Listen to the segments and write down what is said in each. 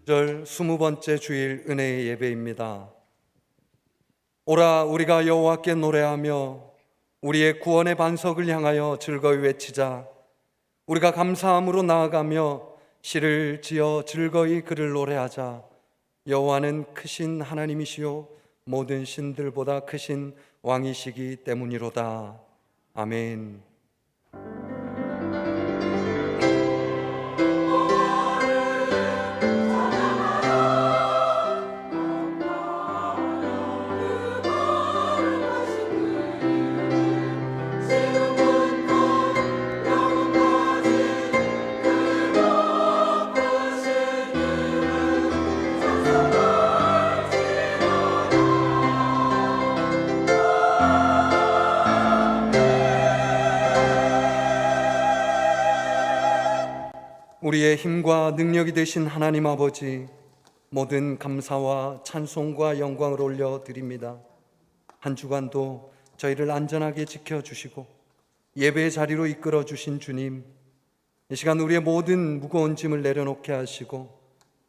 절 20번째 주일 은혜의 예배입니다. 오라 우리가 여호와께 노래하며 우리의 구원의 반석을 향하여 즐거이 외치자. 우리가 감사함으로 나아가며 시를 지어 즐거이 그를 노래하자. 여호와는 크신 하나님이시요 모든 신들보다 크신 왕이시기 때문이로다. 아멘. 우리의 힘과 능력이 되신 하나님 아버지, 모든 감사와 찬송과 영광을 올려드립니다. 한 주간도 저희를 안전하게 지켜주시고 예배의 자리로 이끌어 주신 주님, 이 시간 우리의 모든 무거운 짐을 내려놓게 하시고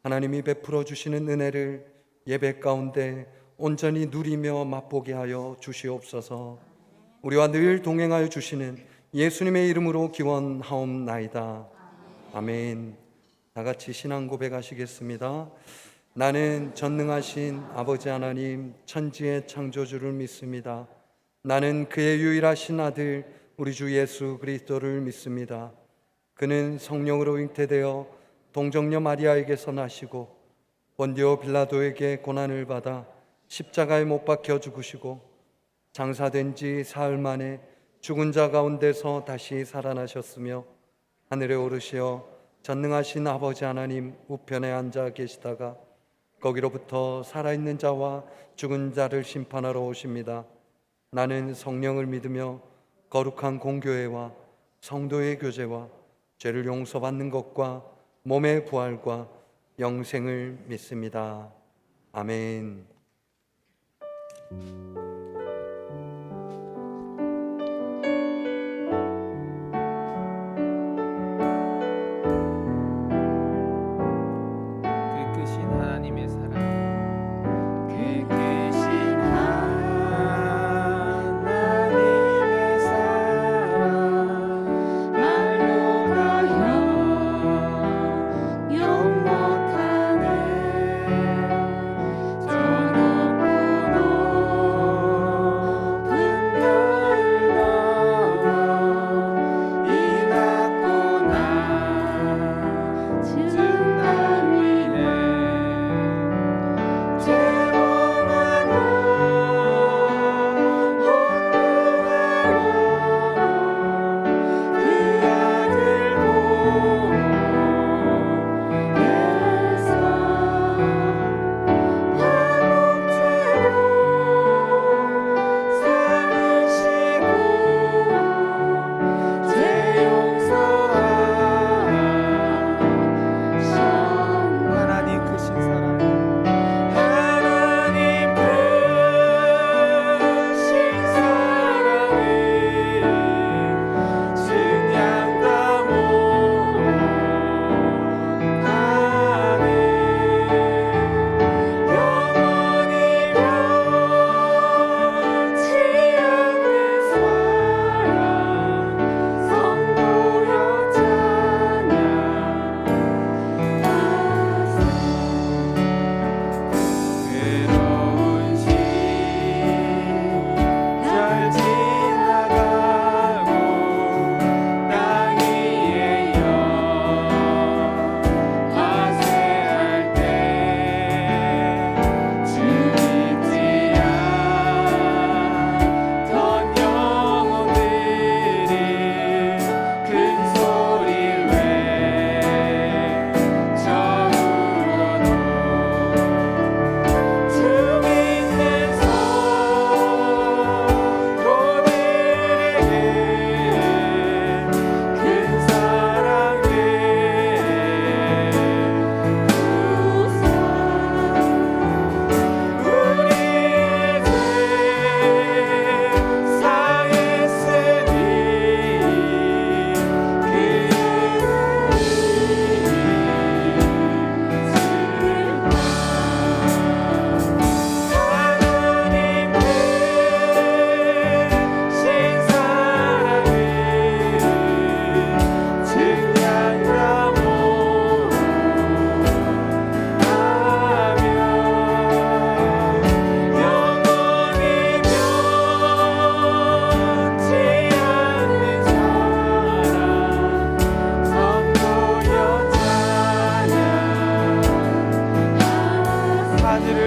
하나님이 베풀어 주시는 은혜를 예배 가운데 온전히 누리며 맛보게 하여 주시옵소서. 우리와 늘 동행하여 주시는 예수님의 이름으로 기원하옵나이다. 아멘. 다 같이 신앙 고백하시겠습니다. 나는 전능하신 아버지 하나님 천지의 창조주를 믿습니다. 나는 그의 유일하신 아들 우리 주 예수 그리스도를 믿습니다. 그는 성령으로 잉태되어 동정녀 마리아에게서 나시고 본디오 빌라도에게 고난을 받아 십자가에 못 박혀 죽으시고 장사된 지 사흘 만에 죽은 자 가운데서 다시 살아나셨으며 하늘에 오르시어 전능하신 아버지 하나님 우편에 앉아 계시다가 거기로부터 살아있는 자와 죽은 자를 심판하러 오십니다. 나는 성령을 믿으며 거룩한 공교회와 성도의 교제와 죄를 용서받는 것과 몸의 부활과 영생을 믿습니다. 아멘.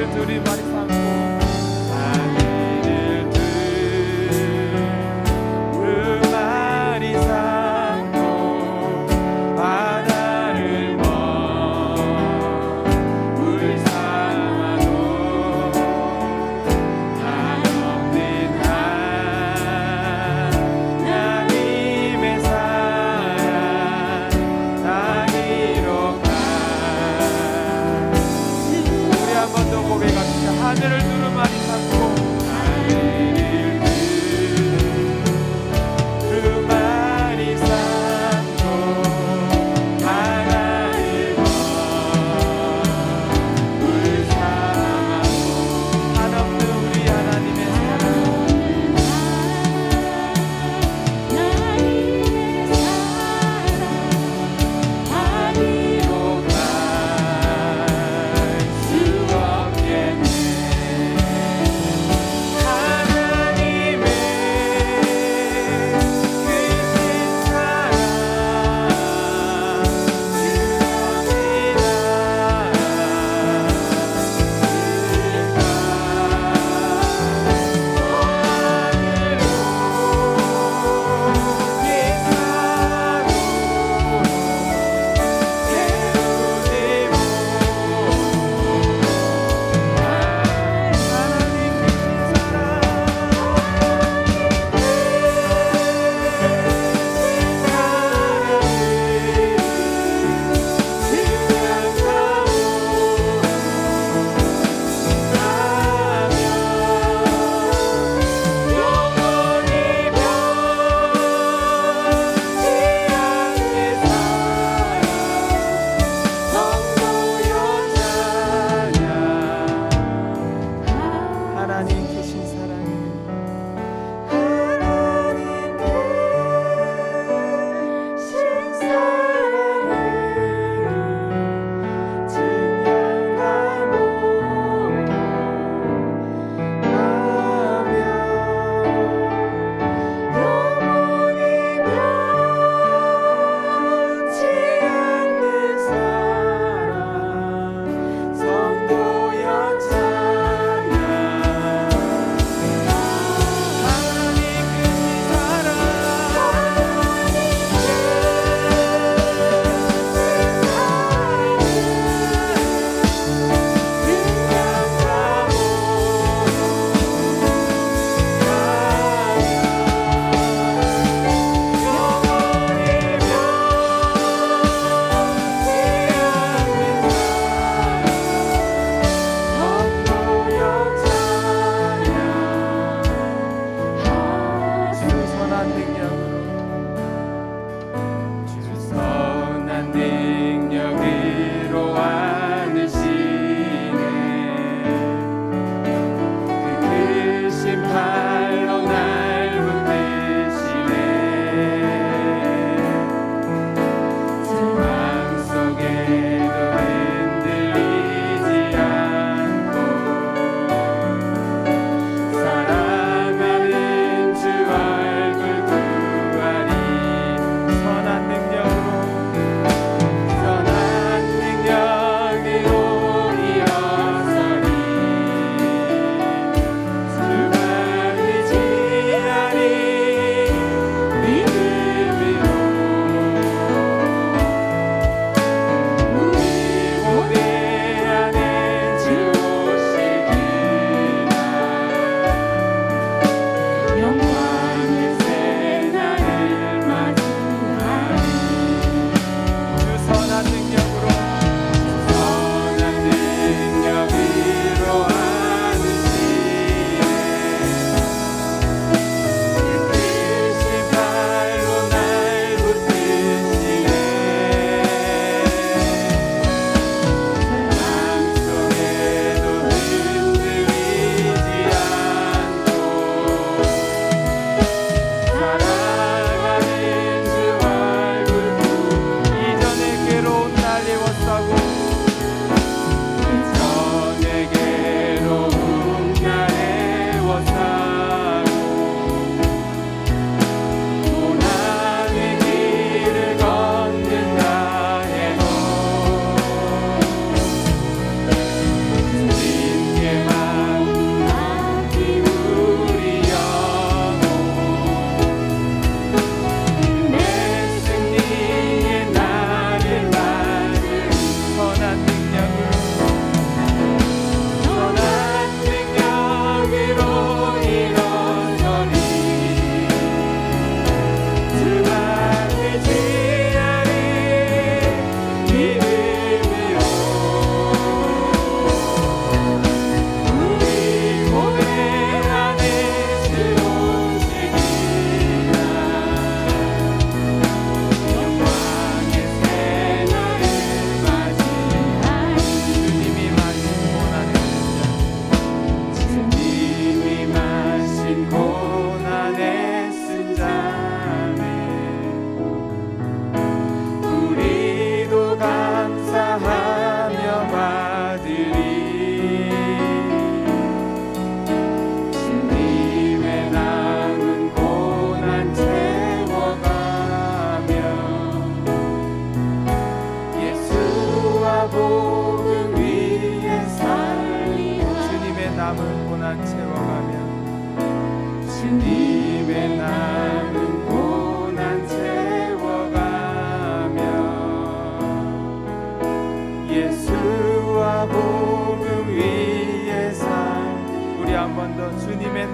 하늘을 두루마리 삼고 하늘을 두루마리 삼고 바다를 먹물 삼아도 한없는 하나님의 사랑 나 기록하. 우리 한 번 더 고백합시다. 하늘을 두루마리 삼고 하늘을 두루마리 삼고 바다를 먹물 삼아도 한없는 우리 하나님의 사랑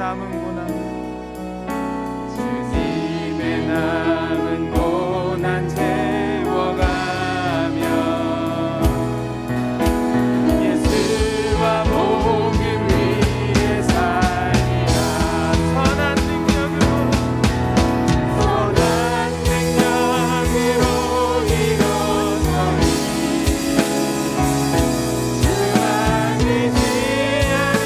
남은 고난 주님의 남은 고난 채워가며 예수와 복음 위에 살리라. 선한 능력으로 일어서리 주만 의지하는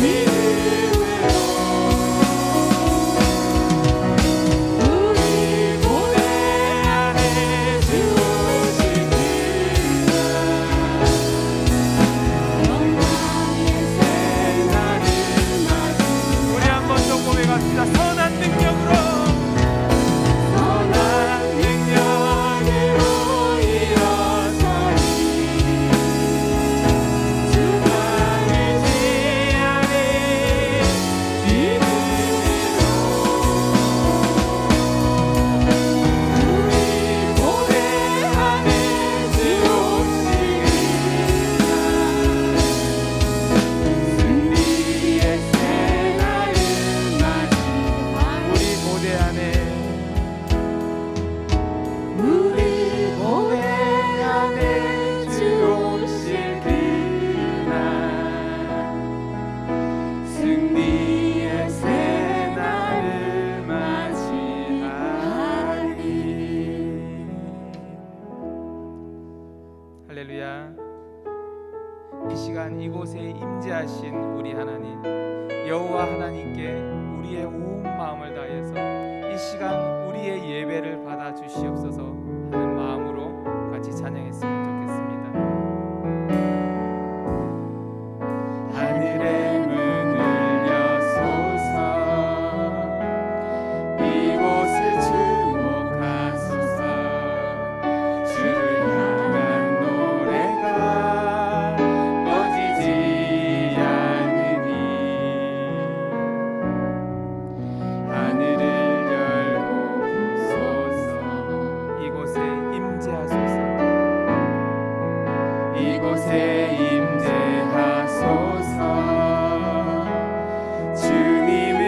믿음으로 우리 고대 안에 주 오시기를 영광의 새날을 맞이. 우리 한번 더 고백합시다. 선한 능력으로 일어서리 주만 의지하는 믿음으로 우리 고대 안에 주 오시기를 승리의 새날을 맞이. 우리 고대 안에 주 오실 그날 승리의 새날을 맞이하리. 할렐루야. 이 시간 이곳에 임재하신 우리 하나님 여호와 하나님께 우리의 온 마음을 다해서 이 시간 우리의 예배를 받아 주시옵소서 하는 마음으로 같이 찬양했으면 좋겠습니다. 하늘의 문을 여소서 이곳을 주목하소서 주를 향한 노래가 꺼지지 않으니 하늘을 열고 보소서 이곳에 임재하소서 이곳에 임재하소서 주님을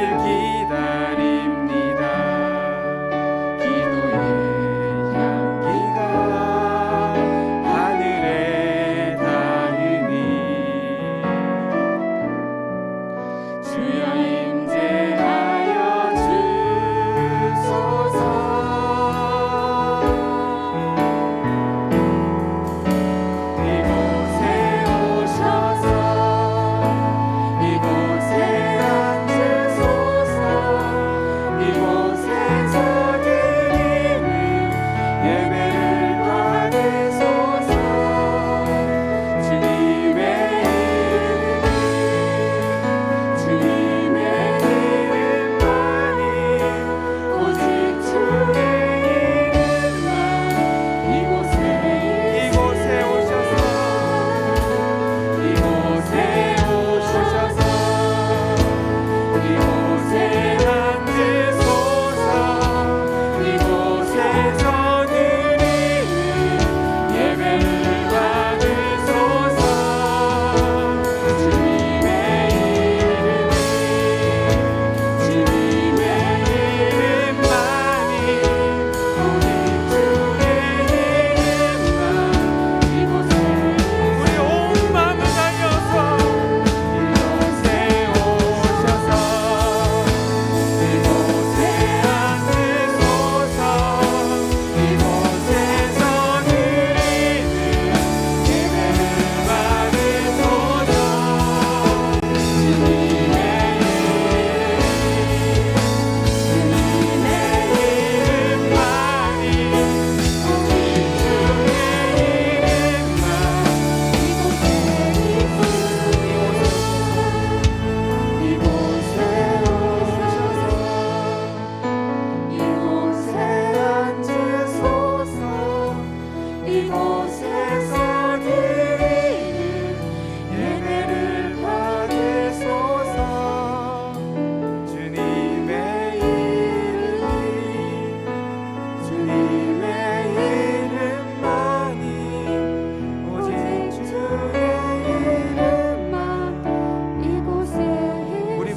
기다립니다. 기도의 향기가 하늘에 닿으니 주여 임재하여 주소서. 이곳에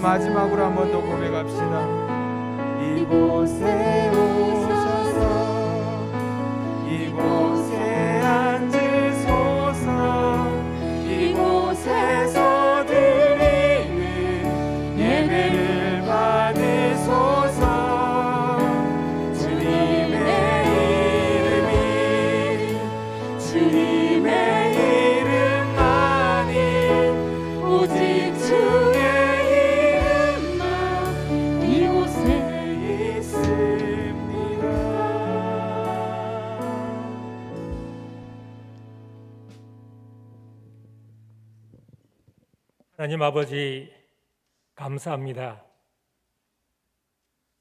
마지막으로 한 번 더 고백합시다. 이곳에 오셔서 이곳에 앉으소서. 이곳에서 드리는 예배를 받으소서. 주님의 이름만이 오직 주의 이름만 이곳에 있습니다. 하나님 아버지, 감사합니다.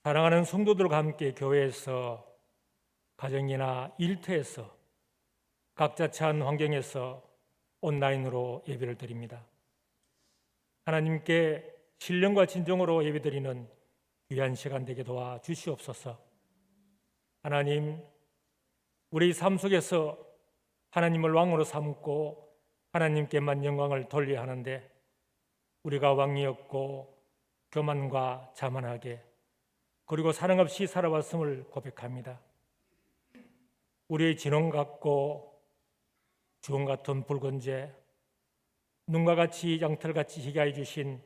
사랑하는 성도들과 함께 교회에서, 가정이나 일터에서, 각자 처한 환경에서 온라인으로 예배를 드립니다. 하나님께 신령과 진정으로 예배드리는 귀한 시간 되게 도와 주시옵소서. 하나님, 우리 삶 속에서 하나님을 왕으로 삼고 하나님께만 영광을 돌려야 하는데 우리가 왕이었고 교만과 자만하게 그리고 사랑 없이 살아왔음을 고백합니다. 우리의 진홍 같고 주홍 같은 붉은 죄, 눈과 같이 양털같이 희게 해주신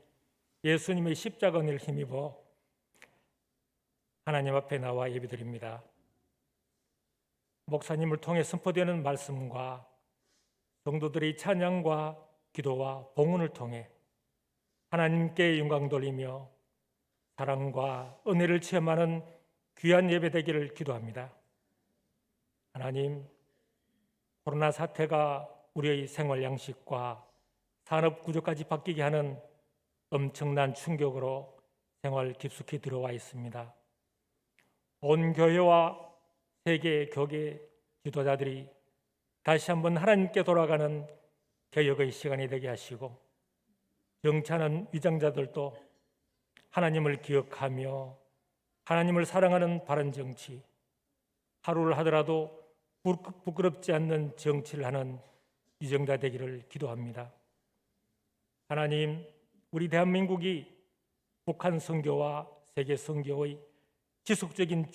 예수님의 십자가 은혜를 힘입어 하나님 앞에 나와 예배드립니다. 목사님을 통해 선포되는 말씀과 성도들의 찬양과 기도와 봉헌을 통해 하나님께 영광 돌리며 사랑과 은혜를 체험하는 귀한 예배 되기를 기도합니다. 하나님, 코로나 사태가 우리의 생활 양식과 산업 구조까지 바뀌게 하는 엄청난 충격으로 생활 깊숙이 들어와 있습니다. 온 교회와 세계 교계 지도자들이 다시 한번 하나님께 돌아가는 개혁의 시간이 되게 하시고 정치하는 위장자들도 하나님을 기억하며 하나님을 사랑하는 바른 정치, 하루를 하더라도 부끄럽지 않는 정치를 하는 위정자 되기를 기도합니다. 하나님, 우리 대한민국이 북한 선교와 세계 선교의 지속적인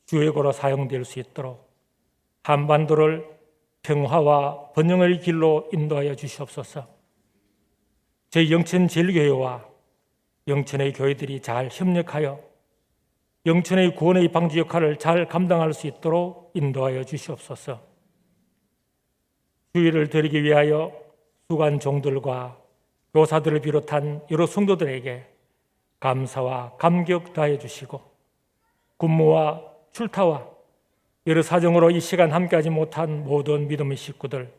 주역으로 사용될 수 있도록 한반도를 평화와 번영의 길로 인도하여 주시옵소서. 저희 영천 제일교회와 영천의 교회들이 잘 협력하여 영천의 구원의 방지 역할을 잘 감당할 수 있도록 인도하여 주시옵소서. 주의를 드리기 위하여 수고한 종들과 교사들을 비롯한 여러 성도들에게 감사와 감격 다해 주시고 군무와 출타와 여러 사정으로 이 시간 함께하지 못한 모든 믿음의 식구들,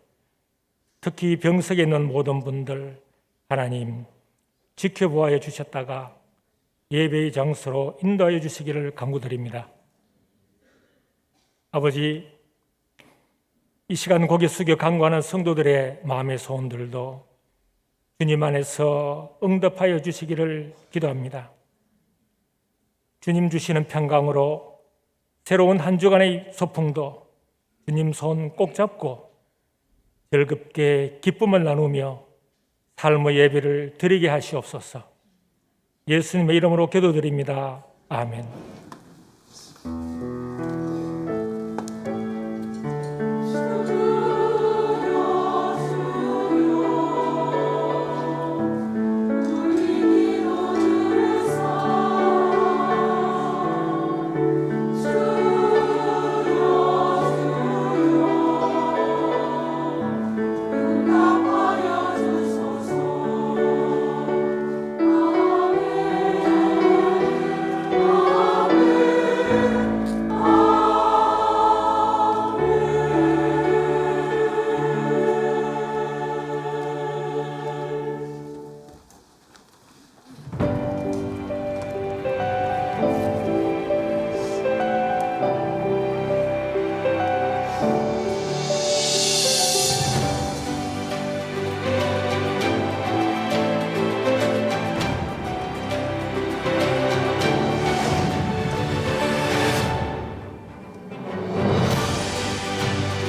특히 병석에 있는 모든 분들 하나님 지켜보아여 주셨다가 예배의 장소로 인도하여 주시기를 간구드립니다. 아버지, 이 시간 고개 숙여 간구하는 성도들의 마음의 소원들도 주님 안에서 응답하여 주시기를 기도합니다. 주님 주시는 평강으로 새로운 한 주간의 소풍도 주님 손 꼭 잡고 즐겁게 기쁨을 나누며 삶의 예배를 드리게 하시옵소서. 예수님의 이름으로 기도드립니다. 아멘.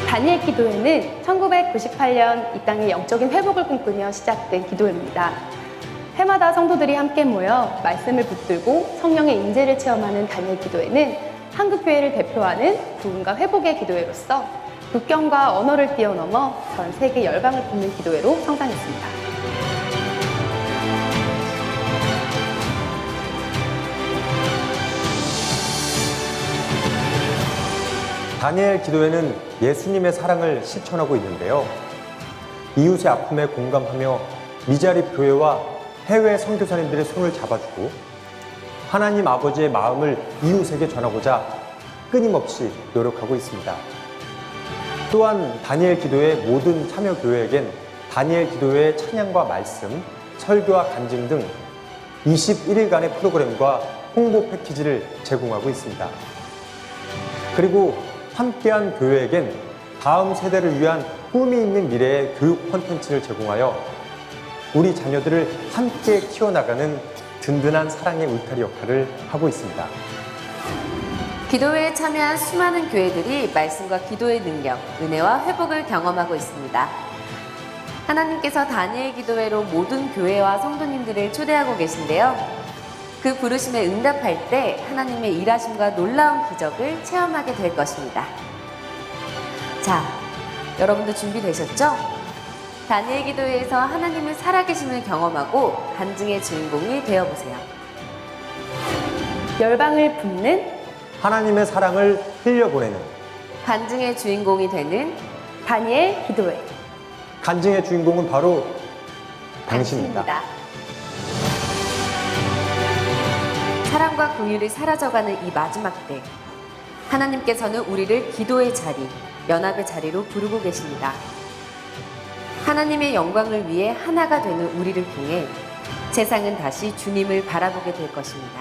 다니엘 기도회는 1998년 이 땅의 영적인 회복을 꿈꾸며 시작된 기도회입니다. 해마다 성도들이 함께 모여 말씀을 붙들고 성령의 임재를 체험하는 다니엘 기도회는 한국교회를 대표하는 구원과 회복의 기도회로서 국경과 언어를 뛰어넘어 전 세계 열방을 돕는 기도회로 성장했습니다. 다니엘 기도회는 예수님의 사랑을 실천하고 있는데요. 이웃의 아픔에 공감하며 미자립 교회와 해외 선교사님들의 손을 잡아주고 하나님 아버지의 마음을 이웃에게 전하고자 끊임없이 노력하고 있습니다. 또한 다니엘 기도회 모든 참여교회에겐 다니엘 기도회의 찬양과 말씀, 설교와 간증 등 21일간의 프로그램과 홍보 패키지를 제공하고 있습니다. 그리고 함께한 교회에겐 다음 세대를 위한 꿈이 있는 미래의 교육 콘텐츠를 제공하여 우리 자녀들을 함께 키워나가는 든든한 사랑의 울타리 역할을 하고 있습니다. 기도회에 참여한 수많은 교회들이 말씀과 기도의 능력, 은혜와 회복을 경험하고 있습니다. 하나님께서 다니엘 기도회로 모든 교회와 성도님들을 초대하고 계신데요. 그 부르심에 응답할 때 하나님의 일하심과 놀라운 기적을 체험하게 될 것입니다. 자, 여러분도 준비되셨죠? 다니엘 기도회에서 하나님의 살아계심을 경험하고 간증의 주인공이 되어보세요. 열방을 붓는 하나님의 사랑을 흘려보내는 간증의 주인공이 되는 다니엘 기도회. 간증의 주인공은 바로 당신입니다. 사랑과 긍휼이 사라져가는 이 마지막 때, 하나님께서는 우리를 기도의 자리, 연합의 자리로 부르고 계십니다. 하나님의 영광을 위해 하나가 되는 우리를 통해 세상은 다시 주님을 바라보게 될 것입니다.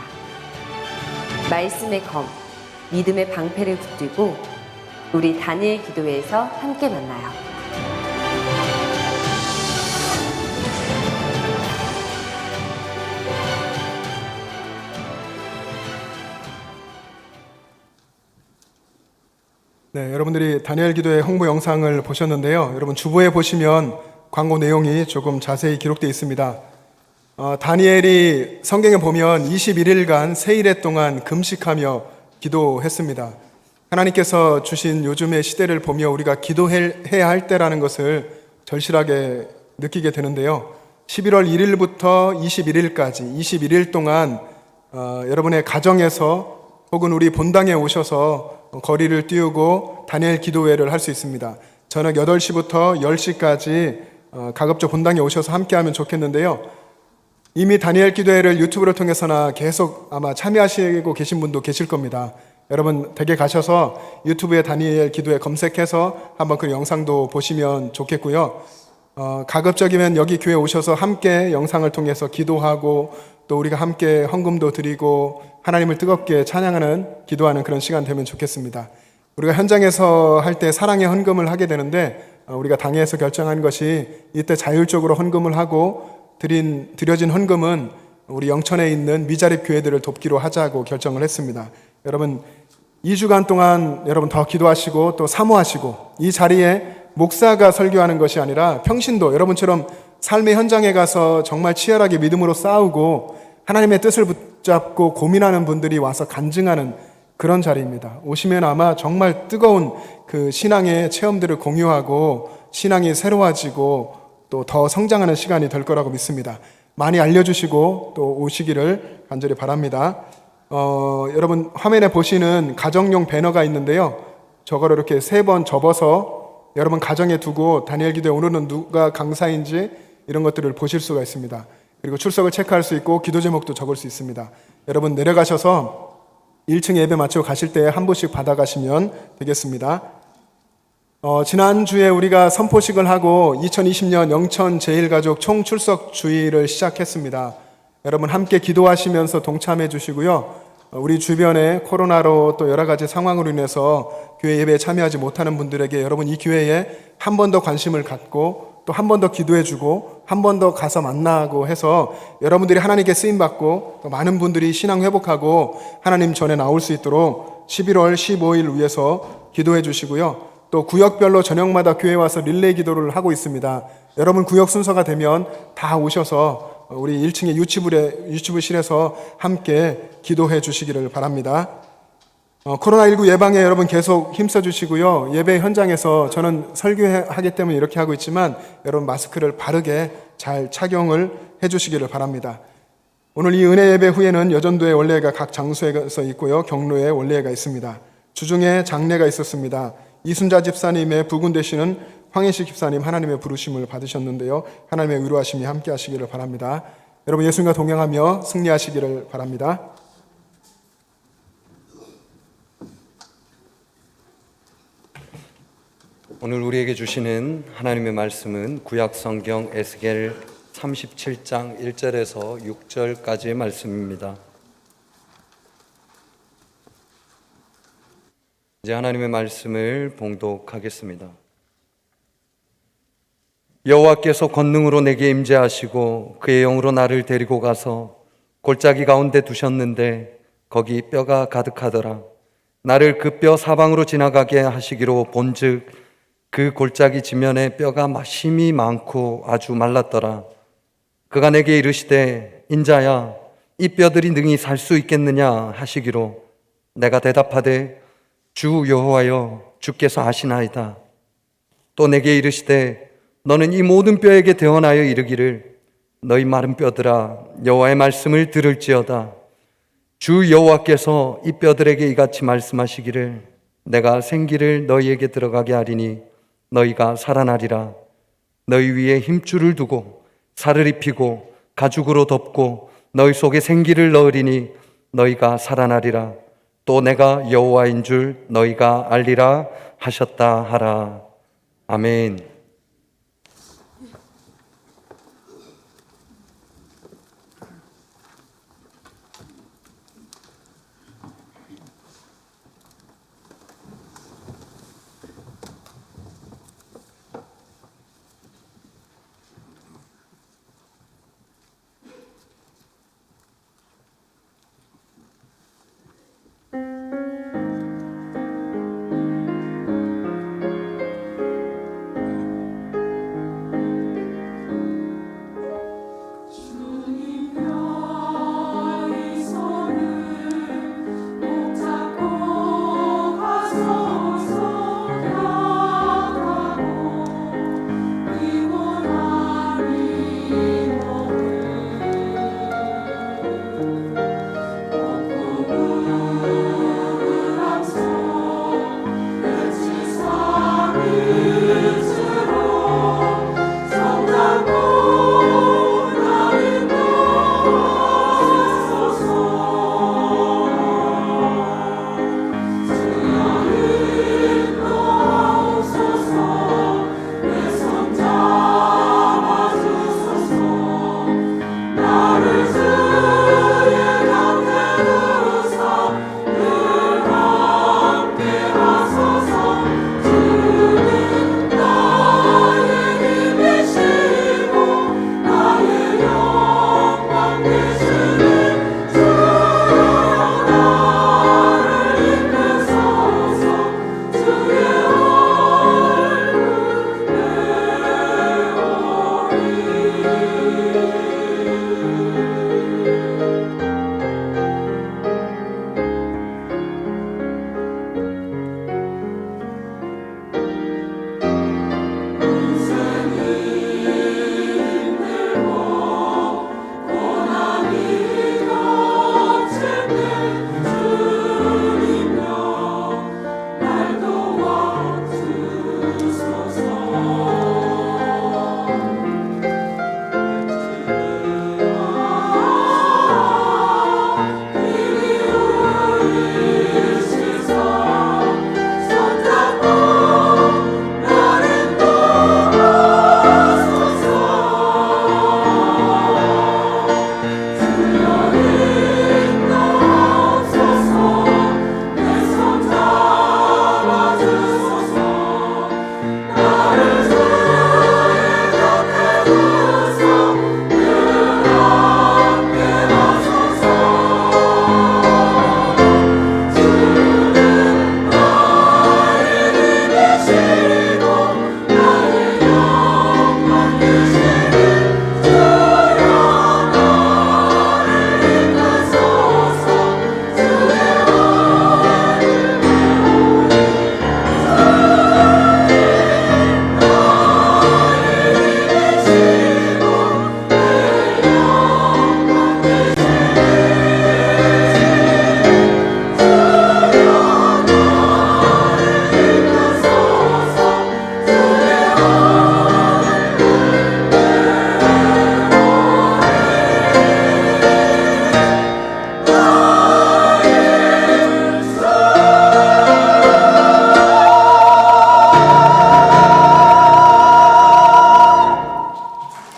말씀의 검, 믿음의 방패를 붙들고 우리 다니엘 기도회에서 함께 만나요. 네, 여러분들이 다니엘 기도회 홍보 영상을 보셨는데요. 여러분 주보에 보시면 광고 내용이 조금 자세히 기록되어 있습니다. 다니엘이 성경에 보면 21일간 세일에 동안 금식하며 기도했습니다. 하나님께서 주신 요즘의 시대를 보며 우리가 기도해야 할 때라는 것을 절실하게 느끼게 되는데요. 11월 1일부터 21일까지 21일 동안 여러분의 가정에서 혹은 우리 본당에 오셔서 거리를 띄우고 다니엘 기도회를 할 수 있습니다. 저녁 8시부터 10시까지 가급적 본당에 오셔서 함께하면 좋겠는데요. 이미 다니엘 기도회를 유튜브를 통해서나 계속 아마 참여하시고 계신 분도 계실 겁니다. 여러분 댁에 가셔서 유튜브에 다니엘 기도회 검색해서 한번 그 영상도 보시면 좋겠고요. 가급적이면 여기 교회 오셔서 함께 영상을 통해서 기도하고 또 우리가 함께 헌금도 드리고 하나님을 뜨겁게 찬양하는 기도하는 그런 시간 되면 좋겠습니다. 우리가 현장에서 할 때 사랑의 헌금을 하게 되는데 우리가 당회에서 결정한 것이 이때 자율적으로 헌금을 하고 드려진 헌금은 우리 영천에 있는 미자립 교회들을 돕기로 하자고 결정을 했습니다. 여러분 2주간 동안 여러분 더 기도하시고 또 사모하시고 이 자리에 목사가 설교하는 것이 아니라 평신도 여러분처럼 삶의 현장에 가서 정말 치열하게 믿음으로 싸우고 하나님의 뜻을 붙잡고 고민하는 분들이 와서 간증하는 그런 자리입니다. 오시면 아마 정말 뜨거운 그 신앙의 체험들을 공유하고 신앙이 새로워지고 또 더 성장하는 시간이 될 거라고 믿습니다. 많이 알려주시고 또 오시기를 간절히 바랍니다. 여러분 화면에 보시는 가정용 배너가 있는데요. 저거를 이렇게 3번 접어서 여러분 가정에 두고 다니엘 기도회 오늘은 누가 강사인지 이런 것들을 보실 수가 있습니다. 그리고 출석을 체크할 수 있고 기도 제목도 적을 수 있습니다. 여러분 내려가셔서 1층 예배 마치고 가실 때 한 분씩 받아가시면 되겠습니다. 지난주에 우리가 선포식을 하고 2020년 영천 제1가족 총출석 주의를 시작했습니다. 여러분 함께 기도하시면서 동참해 주시고요. 우리 주변에 코로나로 또 여러 가지 상황으로 인해서 교회 예배에 참여하지 못하는 분들에게 여러분 이 기회에 한 번 더 관심을 갖고 또 한 번 더 기도해 주고 한 번 더 가서 만나고 해서 여러분들이 하나님께 쓰임받고 또 많은 분들이 신앙 회복하고 하나님 전에 나올 수 있도록 11월 15일 위해서 기도해 주시고요. 또 구역별로 저녁마다 교회에 와서 릴레이 기도를 하고 있습니다. 여러분 구역 순서가 되면 다 오셔서 우리 1층의 유치부실에서 함께 기도해 주시기를 바랍니다. 코로나19 예방에 여러분 계속 힘써 주시고요. 예배 현장에서 저는 설교하기 때문에 이렇게 하고 있지만 여러분 마스크를 바르게 잘 착용을 해 주시기를 바랍니다. 오늘 이 은혜 예배 후에는 여전도의 원례가 각 장소에서 있고요. 경로에 원례가 있습니다. 주중에 장례가 있었습니다. 이순자 집사님의 부군 되시는 황혜식 집사님 하나님의 부르심을 받으셨는데요. 하나님의 위로하심이 함께 하시기를 바랍니다. 여러분 예수님과 동행하며 승리하시기를 바랍니다. 오늘 우리에게 주시는 하나님의 말씀은 구약 성경 에스겔 37장 1절에서 6절까지의 말씀입니다. 이제 하나님의 말씀을 봉독하겠습니다. 여호와께서 권능으로 내게 임재하시고 그의 영으로 나를 데리고 가서 골짜기 가운데 두셨는데 거기 뼈가 가득하더라. 나를 그 뼈 사방으로 지나가게 하시기로 본즉 그 골짜기 지면에 뼈가 심이 많고 아주 말랐더라. 그가 내게 이르시되 인자야 이 뼈들이 능히 살 수 있겠느냐 하시기로 내가 대답하되 주 여호와여 주께서 아시나이다. 또 내게 이르시되 너는 이 모든 뼈에게 대언하여 이르기를 너희 마른 뼈들아 여호와의 말씀을 들을지어다. 주 여호와께서 이 뼈들에게 이같이 말씀하시기를 내가 생기를 너희에게 들어가게 하리니 너희가 살아나리라. 너희 위에 힘줄을 두고 살을 입히고 가죽으로 덮고 너희 속에 생기를 넣으리니 너희가 살아나리라. 또 내가 여호와인 줄 너희가 알리라 하셨다 하라. 아멘.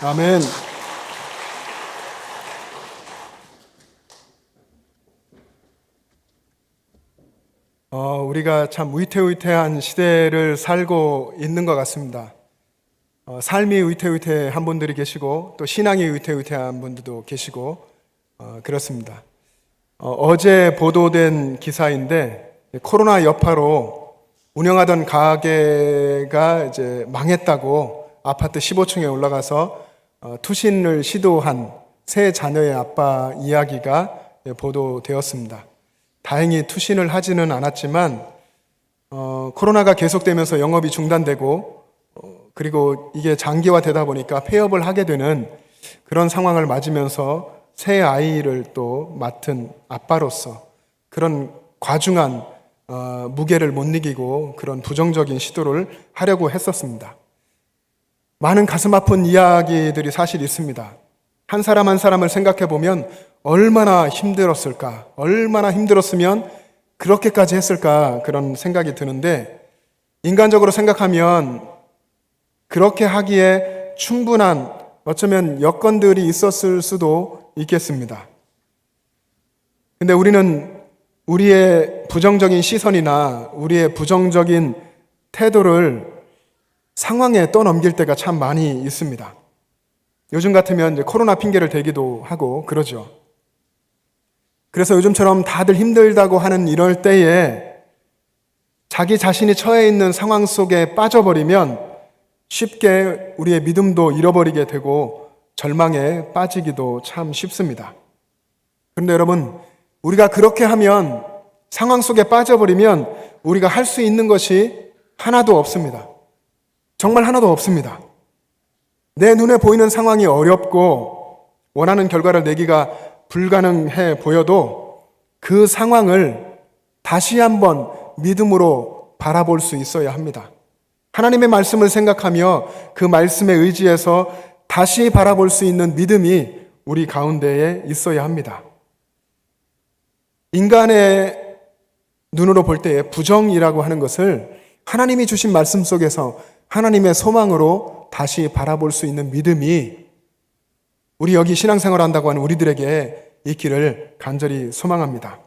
아멘. 우리가 참 위태위태한 시대를 살고 있는 것 같습니다. 삶이 위태위태한 분들이 계시고 또 신앙이 위태위태한 분들도 계시고 그렇습니다. 어제 보도된 기사인데 코로나 여파로 운영하던 가게가 이제 망했다고 아파트 15층에 올라가서 투신을 시도한 세 자녀의 아빠 이야기가 보도되었습니다. 다행히 투신을 하지는 않았지만 코로나가 계속되면서 영업이 중단되고 그리고 이게 장기화되다 보니까 폐업을 하게 되는 그런 상황을 맞으면서 새 아이를 또 맡은 아빠로서 그런 과중한 무게를 못 이기고 그런 부정적인 시도를 하려고 했었습니다. 많은 가슴 아픈 이야기들이 사실 있습니다. 한 사람 한 사람을 생각해 보면 얼마나 힘들었을까, 얼마나 힘들었으면 그렇게까지 했을까 그런 생각이 드는데 인간적으로 생각하면 그렇게 하기에 충분한 어쩌면 여건들이 있었을 수도 있겠습니다. 근데 우리는 우리의 부정적인 시선이나 우리의 부정적인 태도를 상황에 떠넘길 때가 참 많이 있습니다. 요즘 같으면 이제 코로나 핑계를 대기도 하고 그러죠. 그래서 요즘처럼 다들 힘들다고 하는 이럴 때에 자기 자신이 처해 있는 상황 속에 빠져버리면 쉽게 우리의 믿음도 잃어버리게 되고 절망에 빠지기도 참 쉽습니다. 그런데 여러분, 우리가 그렇게 하면 상황 속에 빠져버리면 우리가 할 수 있는 것이 하나도 없습니다. 정말 하나도 없습니다. 내 눈에 보이는 상황이 어렵고 원하는 결과를 내기가 불가능해 보여도 그 상황을 다시 한번 믿음으로 바라볼 수 있어야 합니다. 하나님의 말씀을 생각하며 그 말씀에 의지해서 다시 바라볼 수 있는 믿음이 우리 가운데에 있어야 합니다. 인간의 눈으로 볼 때에 부정이라고 하는 것을 하나님이 주신 말씀 속에서 하나님의 소망으로 다시 바라볼 수 있는 믿음이 우리 여기 신앙생활 한다고 하는 우리들에게 있기를 간절히 소망합니다.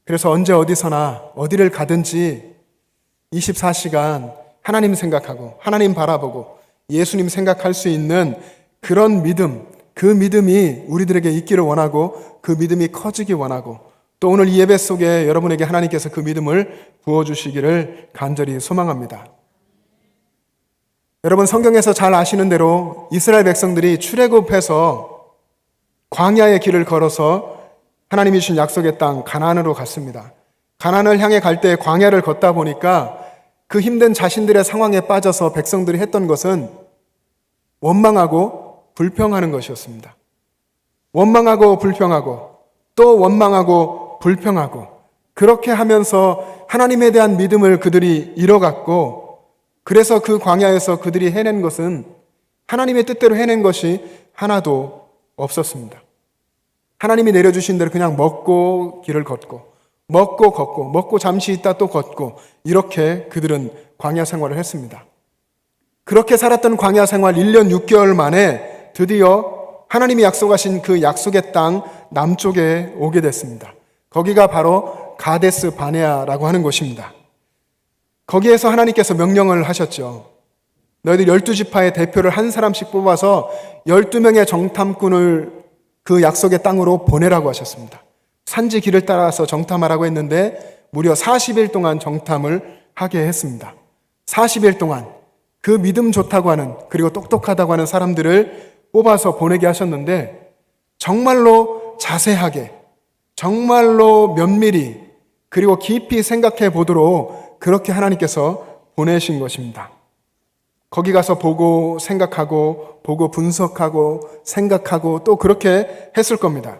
그래서 언제 어디서나 어디를 가든지 24시간 하나님 생각하고 하나님 바라보고 예수님 생각할 수 있는 그런 믿음, 그 믿음이 우리들에게 있기를 원하고 그 믿음이 커지기 원하고 또 오늘 이 예배 속에 여러분에게 하나님께서 그 믿음을 부어주시기를 간절히 소망합니다. 여러분 성경에서 잘 아시는 대로 이스라엘 백성들이 출애굽해서 광야의 길을 걸어서 하나님이 주신 약속의 땅 가나안으로 갔습니다. 가나안을 향해 갈 때 광야를 걷다 보니까 그 힘든 자신들의 상황에 빠져서 백성들이 했던 것은 원망하고 불평하는 것이었습니다. 원망하고 불평하고 또 원망하고 불평하고 그렇게 하면서 하나님에 대한 믿음을 그들이 잃어갔고 그래서 그 광야에서 그들이 해낸 것은 하나님의 뜻대로 해낸 것이 하나도 없었습니다. 하나님이 내려주신 대로 그냥 먹고 길을 걷고 먹고 걷고 먹고 잠시 있다 또 걷고 이렇게 그들은 광야 생활을 했습니다. 그렇게 살았던 광야 생활 1년 6개월 만에 드디어 하나님이 약속하신 그 약속의 땅 남쪽에 오게 됐습니다. 거기가 바로 가데스 바네아라고 하는 곳입니다. 거기에서 하나님께서 명령을 하셨죠. 너희들 12지파의 대표를 한 사람씩 뽑아서 12명의 정탐꾼을 그 약속의 땅으로 보내라고 하셨습니다. 산지 길을 따라서 정탐하라고 했는데 무려 40일 동안 정탐을 하게 했습니다. 40일 동안 그 믿음 좋다고 하는 그리고 똑똑하다고 하는 사람들을 뽑아서 보내게 하셨는데 정말로 자세하게 정말로 면밀히 그리고 깊이 생각해 보도록 그렇게 하나님께서 보내신 것입니다. 거기 가서 보고 생각하고 보고 분석하고 생각하고 또 그렇게 했을 겁니다.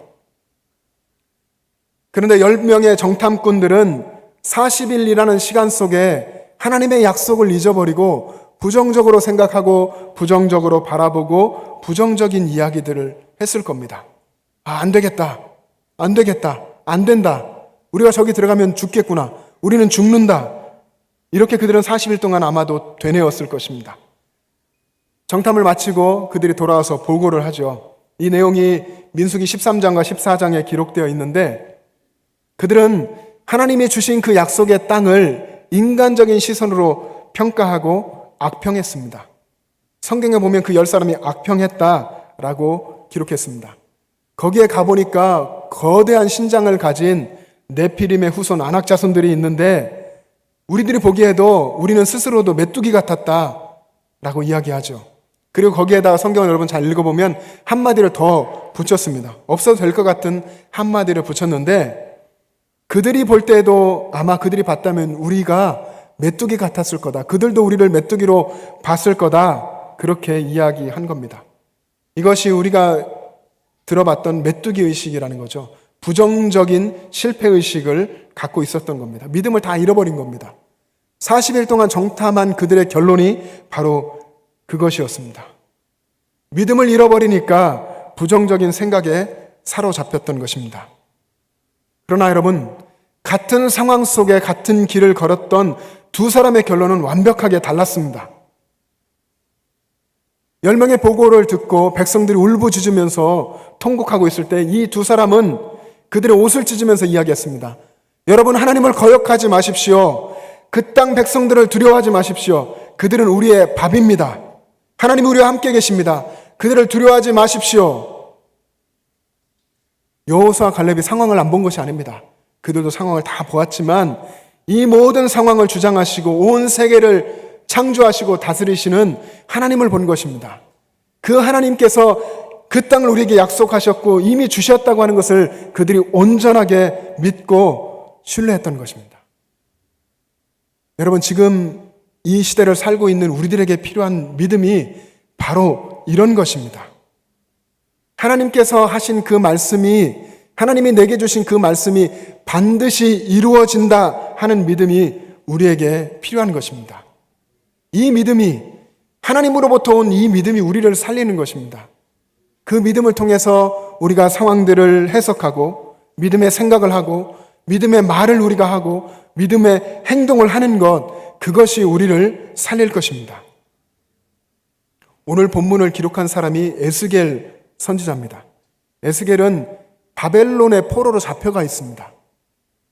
그런데 10명의 정탐꾼들은 40일이라는 시간 속에 하나님의 약속을 잊어버리고 부정적으로 생각하고 부정적으로 바라보고 부정적인 이야기들을 했을 겁니다. 안 되겠다. 안 되겠다. 안 된다. 우리가 저기 들어가면 죽겠구나. 우리는 죽는다. 이렇게 그들은 40일 동안 아마도 되뇌었을 것입니다. 정탐을 마치고 그들이 돌아와서 보고를 하죠. 이 내용이 민수기 13장과 14장에 기록되어 있는데 그들은 하나님이 주신 그 약속의 땅을 인간적인 시선으로 평가하고 악평했습니다. 성경에 보면 그 10사람이 악평했다라고 기록했습니다. 거기에 가보니까 거대한 신장을 가진 네피림의 후손 아낙 자손들이 있는데 우리들이 보기에도 우리는 스스로도 메뚜기 같았다라고 이야기하죠. 그리고 거기에다가 성경을 여러분 잘 읽어보면 한마디를 더 붙였습니다. 없어도 될 것 같은 한마디를 붙였는데 그들이 볼 때에도 아마 그들이 봤다면 우리가 메뚜기 같았을 거다. 그들도 우리를 메뚜기로 봤을 거다. 그렇게 이야기한 겁니다. 이것이 우리가 들어봤던 메뚜기 의식이라는 거죠. 부정적인 실패 의식을 갖고 있었던 겁니다. 믿음을 다 잃어버린 겁니다. 40일 동안 정탐한 그들의 결론이 바로 그것이었습니다. 믿음을 잃어버리니까 부정적인 생각에 사로잡혔던 것입니다. 그러나 여러분, 같은 상황 속에 같은 길을 걸었던 두 사람의 결론은 완벽하게 달랐습니다. 10명의 보고를 듣고 백성들이 울부짖으면서 통곡하고 있을 때 이 두 사람은 그들의 옷을 찢으면서 이야기했습니다. 여러분, 하나님을 거역하지 마십시오. 그 땅 백성들을 두려워하지 마십시오. 그들은 우리의 밥입니다. 하나님 우리와 함께 계십니다. 그들을 두려워하지 마십시오. 여호수아 갈렙이 상황을 안 본 것이 아닙니다. 그들도 상황을 다 보았지만 이 모든 상황을 주장하시고 온 세계를 창조하시고 다스리시는 하나님을 본 것입니다. 그 하나님께서 그 땅을 우리에게 약속하셨고 이미 주셨다고 하는 것을 그들이 온전하게 믿고 신뢰했던 것입니다. 여러분, 지금 이 시대를 살고 있는 우리들에게 필요한 믿음이 바로 이런 것입니다. 하나님께서 하신 그 말씀이, 하나님이 내게 주신 그 말씀이 반드시 이루어진다 하는 믿음이 우리에게 필요한 것입니다. 이 믿음이, 하나님으로부터 온 이 믿음이 우리를 살리는 것입니다. 그 믿음을 통해서 우리가 상황들을 해석하고 믿음의 생각을 하고 믿음의 말을 우리가 하고 믿음의 행동을 하는 것, 그것이 우리를 살릴 것입니다. 오늘 본문을 기록한 사람이 에스겔 선지자입니다. 에스겔은 바벨론의 포로로 잡혀가 있습니다.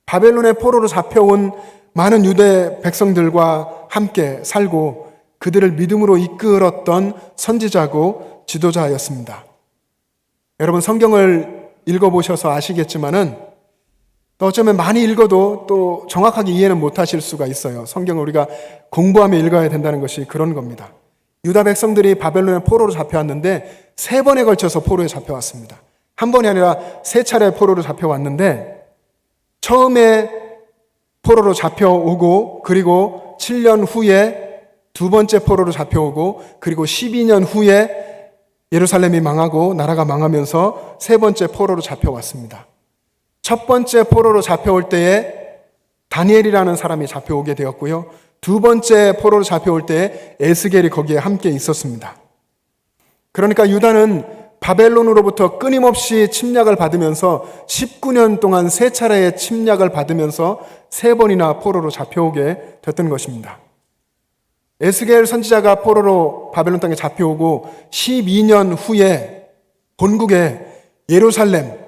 바벨론의 포로로 잡혀온 많은 유대 백성들과 함께 살고 그들을 믿음으로 이끌었던 선지자고 지도자였습니다. 여러분, 성경을 읽어보셔서 아시겠지만은 또 어쩌면 많이 읽어도 또 정확하게 이해는 못하실 수가 있어요. 성경을 우리가 공부하며 읽어야 된다는 것이 그런 겁니다. 유다 백성들이 바벨론의 포로로 잡혀왔는데 3번에 걸쳐서 포로에 잡혀왔습니다. 한 번이 아니라 3차례 포로로 잡혀왔는데 처음에 포로로 잡혀오고 그리고 7년 후에 2번째 포로로 잡혀오고 그리고 12년 후에 예루살렘이 망하고 나라가 망하면서 3번째 포로로 잡혀왔습니다. 첫 번째 포로로 잡혀올 때에 다니엘이라는 사람이 잡혀오게 되었고요. 2번째 포로로 잡혀올 때에 에스겔이 거기에 함께 있었습니다. 그러니까 유다는 바벨론으로부터 끊임없이 침략을 받으면서 19년 동안 3차례의 침략을 받으면서 3번이나 포로로 잡혀오게 됐던 것입니다. 에스겔 선지자가 포로로 바벨론 땅에 잡혀오고 12년 후에 본국에 예루살렘,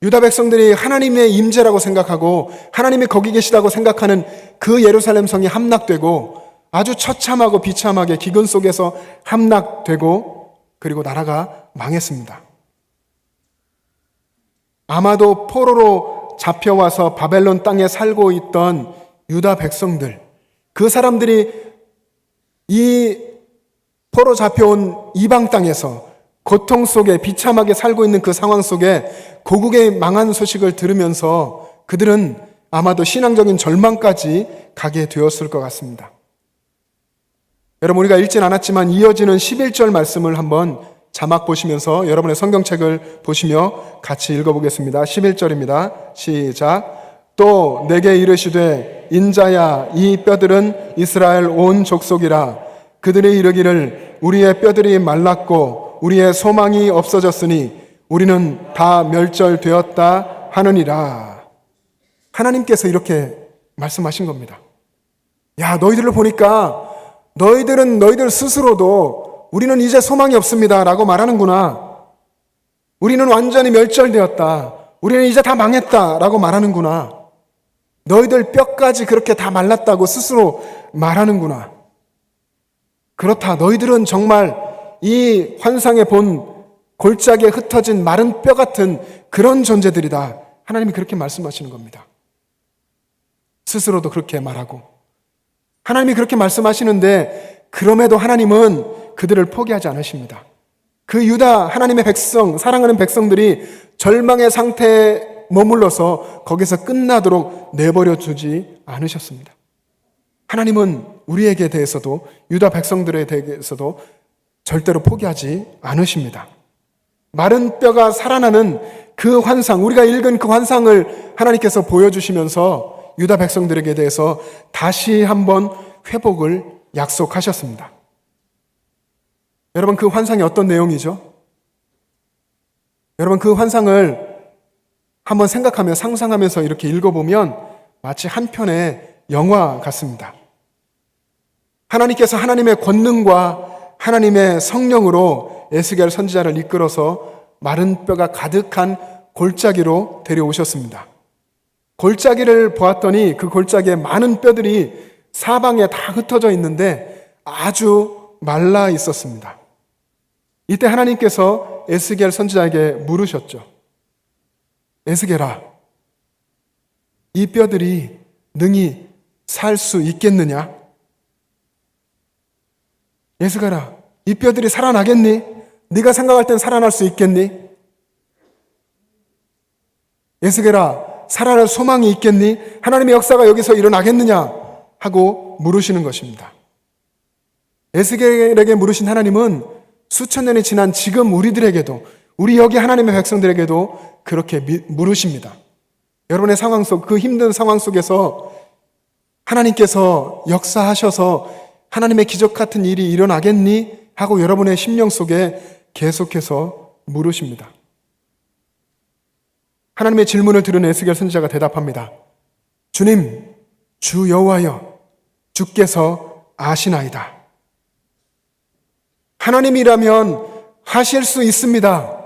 유다 백성들이 하나님의 임재라고 생각하고 하나님이 거기 계시다고 생각하는 그 예루살렘 성이 함락되고 아주 처참하고 비참하게 기근 속에서 함락되고 그리고 나라가 망했습니다. 아마도 포로로 잡혀와서 바벨론 땅에 살고 있던 유다 백성들, 그 사람들이 이 포로 잡혀온 이방 땅에서 고통 속에 비참하게 살고 있는 그 상황 속에 고국의 망한 소식을 들으면서 그들은 아마도 신앙적인 절망까지 가게 되었을 것 같습니다. 여러분, 우리가 읽진 않았지만 이어지는 11절 말씀을 한번 자막 보시면서 여러분의 성경책을 보시며 같이 읽어보겠습니다. 11절입니다. 시작. 또 내게 이르시되 인자야, 이 뼈들은 이스라엘 온 족속이라. 그들이 이르기를 우리의 뼈들이 말랐고 우리의 소망이 없어졌으니 우리는 다 멸절되었다 하느니라. 하나님께서 이렇게 말씀하신 겁니다. 야, 너희들을 보니까 너희들은 너희들 스스로도 우리는 이제 소망이 없습니다 라고 말하는구나. 우리는 완전히 멸절되었다. 우리는 이제 다 망했다 라고 말하는구나. 너희들 뼈까지 그렇게 다 말랐다고 스스로 말하는구나. 그렇다. 너희들은 정말 이 환상에 본 골짜기에 흩어진 마른 뼈 같은 그런 존재들이다. 하나님이 그렇게 말씀하시는 겁니다. 스스로도 그렇게 말하고. 하나님이 그렇게 말씀하시는데 그럼에도 하나님은 그들을 포기하지 않으십니다. 그 유다 하나님의 백성, 사랑하는 백성들이 절망의 상태에 머물러서 거기서 끝나도록 내버려 두지 않으셨습니다. 하나님은 우리에게 대해서도 유다 백성들에 대해서도 절대로 포기하지 않으십니다. 마른 뼈가 살아나는 그 환상, 우리가 읽은 그 환상을 하나님께서 보여주시면서 유다 백성들에게 대해서 다시 한번 회복을 약속하셨습니다. 여러분, 그 환상이 어떤 내용이죠? 여러분, 그 환상을 한번 생각하며 상상하면서 이렇게 읽어보면 마치 한 편의 영화 같습니다. 하나님께서 하나님의 권능과 하나님의 성령으로 에스겔 선지자를 이끌어서 마른 뼈가 가득한 골짜기로 데려오셨습니다. 골짜기를 보았더니 그 골짜기에 많은 뼈들이 사방에 다 흩어져 있는데 아주 말라 있었습니다. 이때 하나님께서 에스겔 선지자에게 물으셨죠. 에스겔아, 이 뼈들이 능히 살 수 있겠느냐? 에스겔아, 이 뼈들이 살아나겠니? 네가 생각할 땐 살아날 수 있겠니? 에스겔아, 살아날 소망이 있겠니? 하나님의 역사가 여기서 일어나겠느냐? 하고 물으시는 것입니다. 에스겔에게 물으신 하나님은 수천 년이 지난 지금 우리들에게도, 우리 여기 하나님의 백성들에게도 그렇게 물으십니다. 여러분의 상황 속, 그 힘든 상황 속에서 하나님께서 역사하셔서 하나님의 기적 같은 일이 일어나겠니? 하고 여러분의 심령 속에 계속해서 물으십니다. 하나님의 질문을 들은 에스겔 선지자가 대답합니다. 주님, 주 여호와여, 주께서 아시나이다. 하나님이라면 하실 수 있습니다.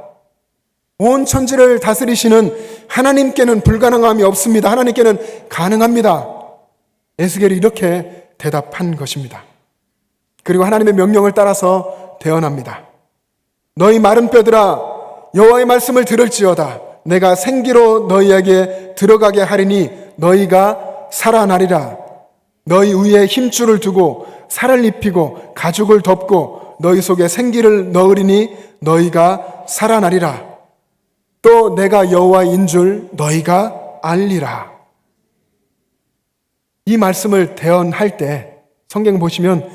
온 천지를 다스리시는 하나님께는 불가능함이 없습니다. 하나님께는 가능합니다. 에스겔이 이렇게 대답한 것입니다. 그리고 하나님의 명령을 따라서 대언합니다. 너희 마른 뼈들아, 여호와의 말씀을 들을지어다. 내가 생기로 너희에게 들어가게 하리니 너희가 살아나리라. 너희 위에 힘줄을 두고 살을 입히고 가죽을 덮고 너희 속에 생기를 넣으리니 너희가 살아나리라. 또 내가 여호와인 줄 너희가 알리라. 이 말씀을 대언할 때 성경 보시면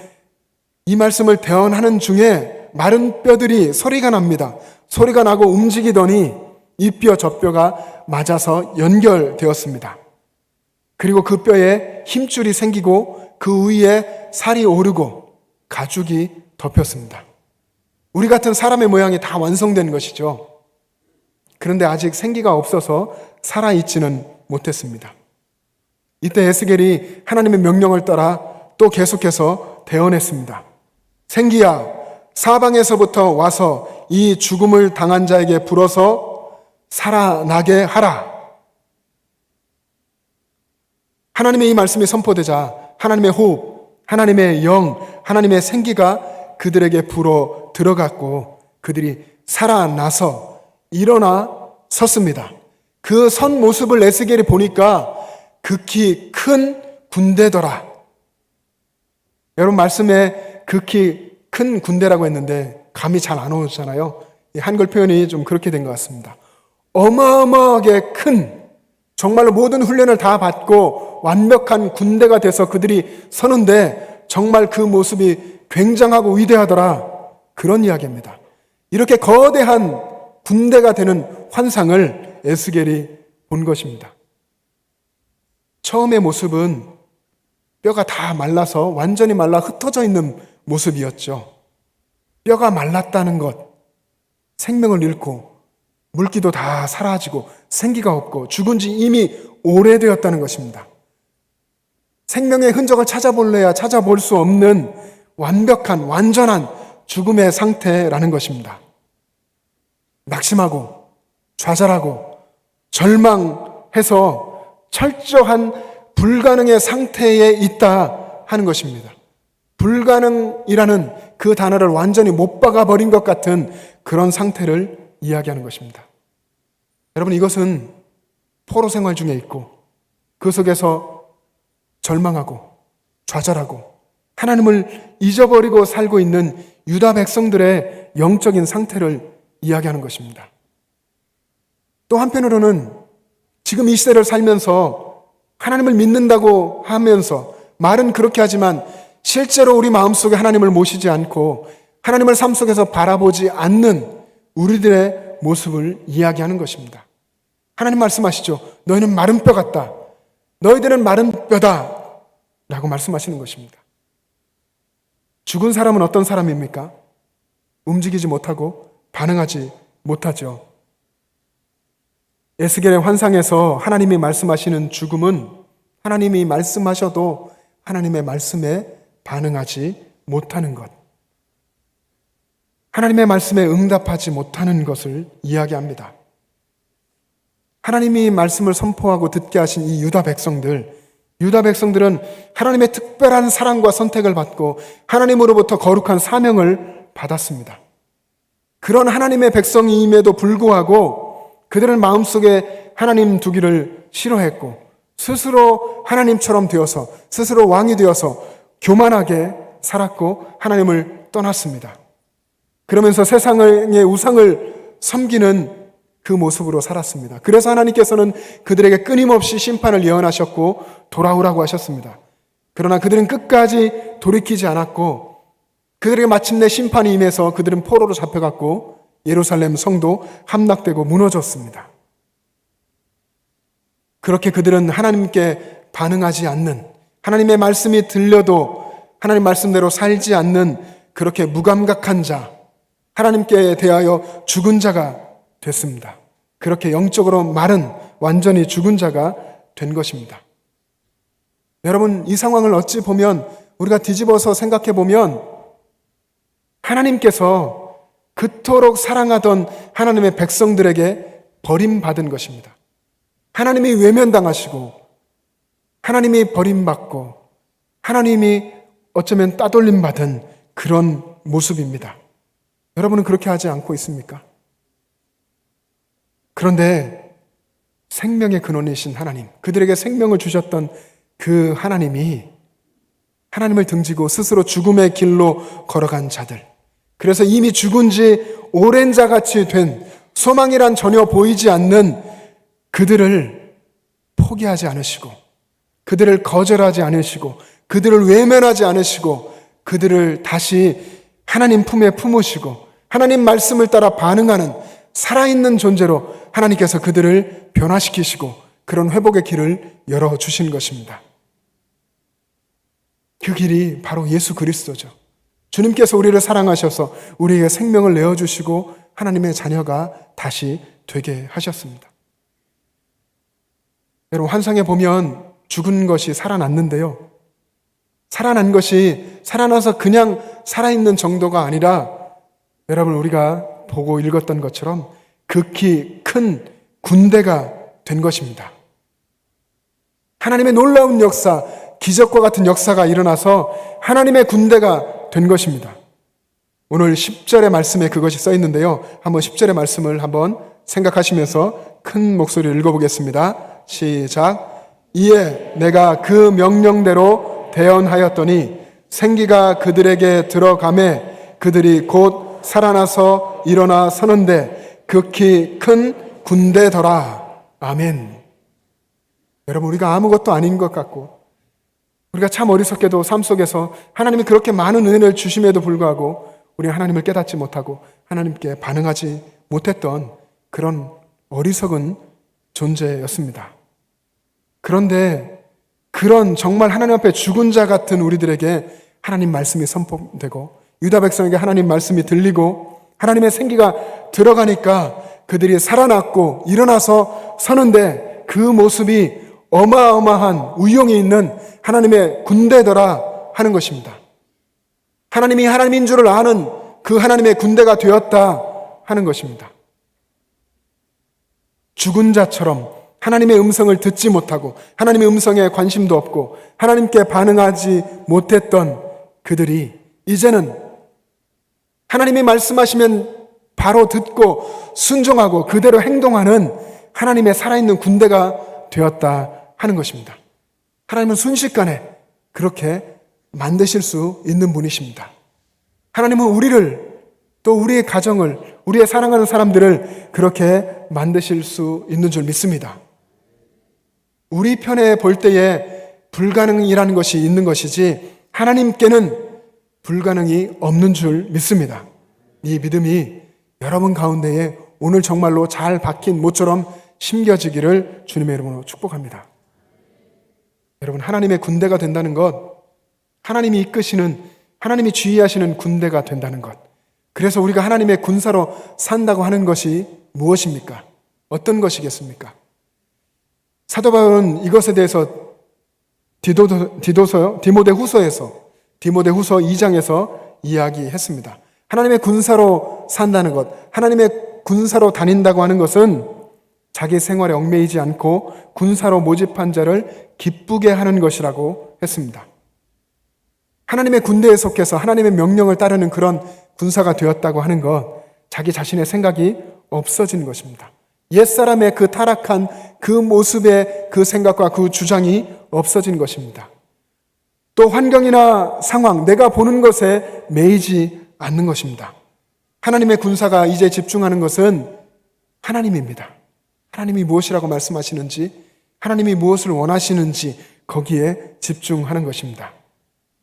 이 말씀을 대언하는 중에 마른 뼈들이 소리가 납니다. 소리가 나고 움직이더니 이 뼈 저 뼈가 맞아서 연결되었습니다. 그리고 그 뼈에 힘줄이 생기고 그 위에 살이 오르고 가죽이 덮였습니다. 우리 같은 사람의 모양이 다 완성된 것이죠. 그런데 아직 생기가 없어서 살아있지는 못했습니다. 이때 에스겔이 하나님의 명령을 따라 또 계속해서 대언했습니다. 생기야, 사방에서부터 와서 이 죽음을 당한 자에게 불어서 살아나게 하라. 하나님의 이 말씀이 선포되자 하나님의 호흡, 하나님의 영, 하나님의 생기가 그들에게 불어 들어갔고 그들이 살아나서 일어나 섰습니다. 그 선 모습을 에스겔이 보니까 극히 큰 군대더라. 여러분, 말씀에 극히 큰 군대라고 했는데 감이 잘 안 오잖아요. 한글 표현이 좀 그렇게 된 것 같습니다. 어마어마하게 큰, 정말로 모든 훈련을 다 받고 완벽한 군대가 돼서 그들이 서는데 정말 그 모습이 굉장하고 위대하더라. 그런 이야기입니다. 이렇게 거대한 군대가 되는 환상을 에스겔이 본 것입니다. 처음의 모습은 뼈가 다 말라서 완전히 말라 흩어져 있는 모습이었죠. 뼈가 말랐다는 것, 생명을 잃고 물기도 다 사라지고 생기가 없고 죽은 지 이미 오래되었다는 것입니다. 생명의 흔적을 찾아볼래야 찾아볼 수 없는 완벽한, 완전한 죽음의 상태라는 것입니다. 낙심하고 좌절하고 절망해서 철저한 불가능의 상태에 있다 하는 것입니다. 불가능이라는 그 단어를 완전히 못 박아버린 것 같은 그런 상태를 이야기하는 것입니다. 여러분, 이것은 포로 생활 중에 있고 그 속에서 절망하고 좌절하고 하나님을 잊어버리고 살고 있는 유다 백성들의 영적인 상태를 이야기하는 것입니다. 또 한편으로는 지금 이 시대를 살면서 하나님을 믿는다고 하면서 말은 그렇게 하지만 실제로 우리 마음속에 하나님을 모시지 않고 하나님을 삶 속에서 바라보지 않는 우리들의 모습을 이야기하는 것입니다. 하나님 말씀하시죠. 너희는 마른 뼈 같다. 너희들은 마른 뼈다. 라고 말씀하시는 것입니다. 죽은 사람은 어떤 사람입니까? 움직이지 못하고 반응하지 못하죠. 에스겔의 환상에서 하나님이 말씀하시는 죽음은 하나님이 말씀하셔도 하나님의 말씀에 반응하지 못하는 것, 하나님의 말씀에 응답하지 못하는 것을 이야기합니다. 하나님이 말씀을 선포하고 듣게 하신 이 유다 백성들은 하나님의 특별한 사랑과 선택을 받고 하나님으로부터 거룩한 사명을 받았습니다. 그런 하나님의 백성임에도 불구하고 그들은 마음속에 하나님 두기를 싫어했고 스스로 하나님처럼 되어서 스스로 왕이 되어서 교만하게 살았고 하나님을 떠났습니다. 그러면서 세상의 우상을 섬기는 그 모습으로 살았습니다. 그래서 하나님께서는 그들에게 끊임없이 심판을 예언하셨고 돌아오라고 하셨습니다. 그러나 그들은 끝까지 돌이키지 않았고 그들에게 마침내 심판이 임해서 그들은 포로로 잡혀갔고 예루살렘 성도 함락되고 무너졌습니다. 그렇게 그들은 하나님께 반응하지 않는, 하나님의 말씀이 들려도 하나님 말씀대로 살지 않는 그렇게 무감각한 자, 하나님께 대하여 죽은 자가 됐습니다. 그렇게 영적으로 마른 완전히 죽은 자가 된 것입니다. 여러분, 이 상황을 어찌 보면 우리가 뒤집어서 생각해 보면 하나님께서 그토록 사랑하던 하나님의 백성들에게 버림받은 것입니다. 하나님이 외면당하시고 하나님이 버림받고 하나님이 어쩌면 따돌림받은 그런 모습입니다. 여러분은 그렇게 하지 않고 있습니까? 그런데 생명의 근원이신 하나님, 그들에게 생명을 주셨던 그 하나님이 하나님을 등지고 스스로 죽음의 길로 걸어간 자들, 그래서 이미 죽은 지 오랜 자같이 된 소망이란 전혀 보이지 않는 그들을 포기하지 않으시고 그들을 거절하지 않으시고 그들을 외면하지 않으시고 그들을 다시 하나님 품에 품으시고 하나님 말씀을 따라 반응하는 살아있는 존재로 하나님께서 그들을 변화시키시고 그런 회복의 길을 열어주신 것입니다. 그 길이 바로 예수 그리스도죠. 주님께서 우리를 사랑하셔서 우리에게 생명을 내어주시고 하나님의 자녀가 다시 되게 하셨습니다. 여러분, 환상에 보면 죽은 것이 살아났는데요. 살아난 것이 살아나서 그냥 살아있는 정도가 아니라 여러분, 우리가 보고 읽었던 것처럼 극히 큰 군대가 된 것입니다. 하나님의 놀라운 역사, 기적과 같은 역사가 일어나서 하나님의 군대가 된 것입니다. 오늘 10절의 말씀에 그것이 써 있는데요. 한번 10절의 말씀을 한번 생각하시면서 큰 목소리로 읽어보겠습니다. 시작. 이에 내가 그 명령대로 대언하였더니 생기가 그들에게 들어가매 그들이 곧 살아나서 일어나 서는데 극히 큰 군대더라. 아멘. 여러분, 우리가 아무것도 아닌 것 같고 우리가 참 어리석게도 삶 속에서 하나님이 그렇게 많은 은혜를 주심에도 불구하고 우리는 하나님을 깨닫지 못하고 하나님께 반응하지 못했던 그런 어리석은 존재였습니다. 그런데 그런 정말 하나님 앞에 죽은 자 같은 우리들에게 하나님 말씀이 선포되고 유다 백성에게 하나님 말씀이 들리고 하나님의 생기가 들어가니까 그들이 살아났고 일어나서 서는데 그 모습이 어마어마한 우용이 있는 하나님의 군대더라 하는 것입니다. 하나님이 하나님인 줄을 아는 그 하나님의 군대가 되었다 하는 것입니다. 죽은 자처럼 하나님의 음성을 듣지 못하고 하나님의 음성에 관심도 없고 하나님께 반응하지 못했던 그들이 이제는 하나님이 말씀하시면 바로 듣고 순종하고 그대로 행동하는 하나님의 살아있는 군대가 되었다 하는 것입니다. 하나님은 순식간에 그렇게 만드실 수 있는 분이십니다. 하나님은 우리를 또 우리의 가정을 우리의 사랑하는 사람들을 그렇게 만드실 수 있는 줄 믿습니다. 우리 편에 볼 때에 불가능이라는 것이 있는 것이지 하나님께는 불가능이 없는 줄 믿습니다. 이 믿음이 여러분 가운데에 오늘 정말로 잘 박힌 못처럼 심겨지기를 주님의 이름으로 축복합니다. 여러분, 하나님의 군대가 된다는 것, 하나님이 이끄시는, 하나님이 지휘하시는 군대가 된다는 것, 그래서 우리가 하나님의 군사로 산다고 하는 것이 무엇입니까? 어떤 것이겠습니까? 사도 바울은 이것에 대해서 디모데후서 2장에서 이야기했습니다. 하나님의 군사로 산다는 것, 하나님의 군사로 다닌다고 하는 것은 자기 생활에 얽매이지 않고 군사로 모집한 자를 기쁘게 하는 것이라고 했습니다. 하나님의 군대에 속해서 하나님의 명령을 따르는 그런 군사가 되었다고 하는 것, 자기 자신의 생각이 없어지는 것입니다. 옛사람의 그 타락한 그 모습의 그 생각과 그 주장이 없어진 것입니다. 또 환경이나 상황, 내가 보는 것에 매이지 않는 것입니다. 하나님의 군사가 이제 집중하는 것은 하나님입니다. 하나님이 무엇이라고 말씀하시는지, 하나님이 무엇을 원하시는지 거기에 집중하는 것입니다.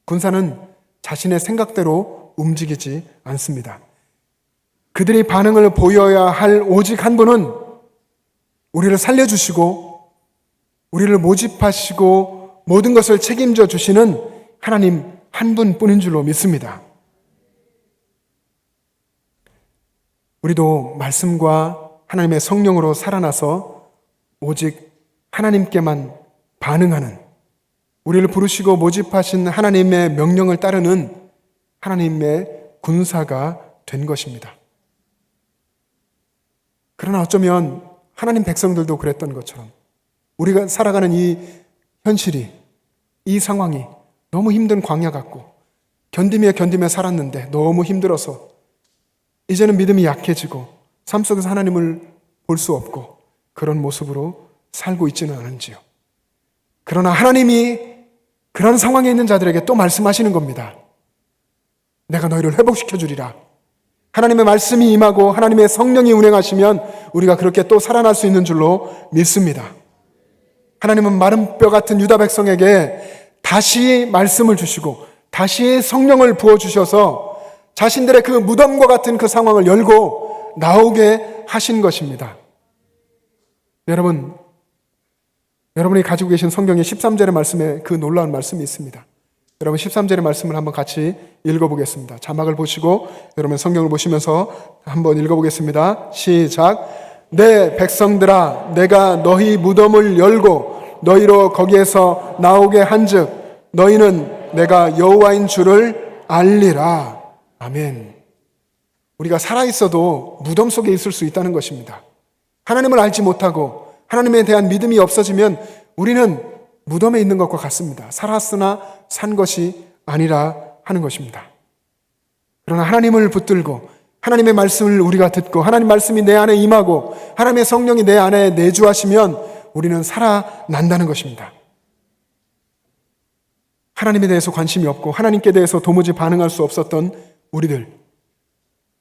군사는 자신의 생각대로 움직이지 않습니다. 그들이 반응을 보여야 할 오직 한 분은 우리를 살려주시고 우리를 모집하시고 모든 것을 책임져 주시는 하나님 한 분뿐인 줄로 믿습니다. 우리도 말씀과 하나님의 성령으로 살아나서 오직 하나님께만 반응하는, 우리를 부르시고 모집하신 하나님의 명령을 따르는 하나님의 군사가 된 것입니다. 그러나 어쩌면 하나님 백성들도 그랬던 것처럼 우리가 살아가는 이 현실이, 이 상황이 너무 힘든 광야 같고 견디며 살았는데 너무 힘들어서 이제는 믿음이 약해지고 삶 속에서 하나님을 볼 수 없고 그런 모습으로 살고 있지는 않은지요. 그러나 하나님이 그런 상황에 있는 자들에게 또 말씀하시는 겁니다. 내가 너희를 회복시켜 주리라. 하나님의 말씀이 임하고 하나님의 성령이 운행하시면 우리가 그렇게 또 살아날 수 있는 줄로 믿습니다. 하나님은 마른 뼈 같은 유다 백성에게 다시 말씀을 주시고 다시 성령을 부어주셔서 자신들의 그 무덤과 같은 그 상황을 열고 나오게 하신 것입니다. 여러분이 가지고 계신 성경의 13절의 말씀에 그 놀라운 말씀이 있습니다. 여러분 13절의 말씀을 한번 같이 읽어보겠습니다. 자막을 보시고 여러분 성경을 보시면서 한번 읽어보겠습니다. 시작. 내 백성들아, 내가 너희 무덤을 열고 너희로 거기에서 나오게 한즉 너희는 내가 여호와인 줄을 알리라. 아멘. 우리가 살아있어도 무덤 속에 있을 수 있다는 것입니다. 하나님을 알지 못하고 하나님에 대한 믿음이 없어지면 우리는 무덤에 있는 것과 같습니다. 살았으나 산 것이 아니라 하는 것입니다. 그러나 하나님을 붙들고 하나님의 말씀을 우리가 듣고 하나님 말씀이 내 안에 임하고 하나님의 성령이 내 안에 내주하시면 우리는 살아난다는 것입니다. 하나님에 대해서 관심이 없고 하나님께 대해서 도무지 반응할 수 없었던 우리들,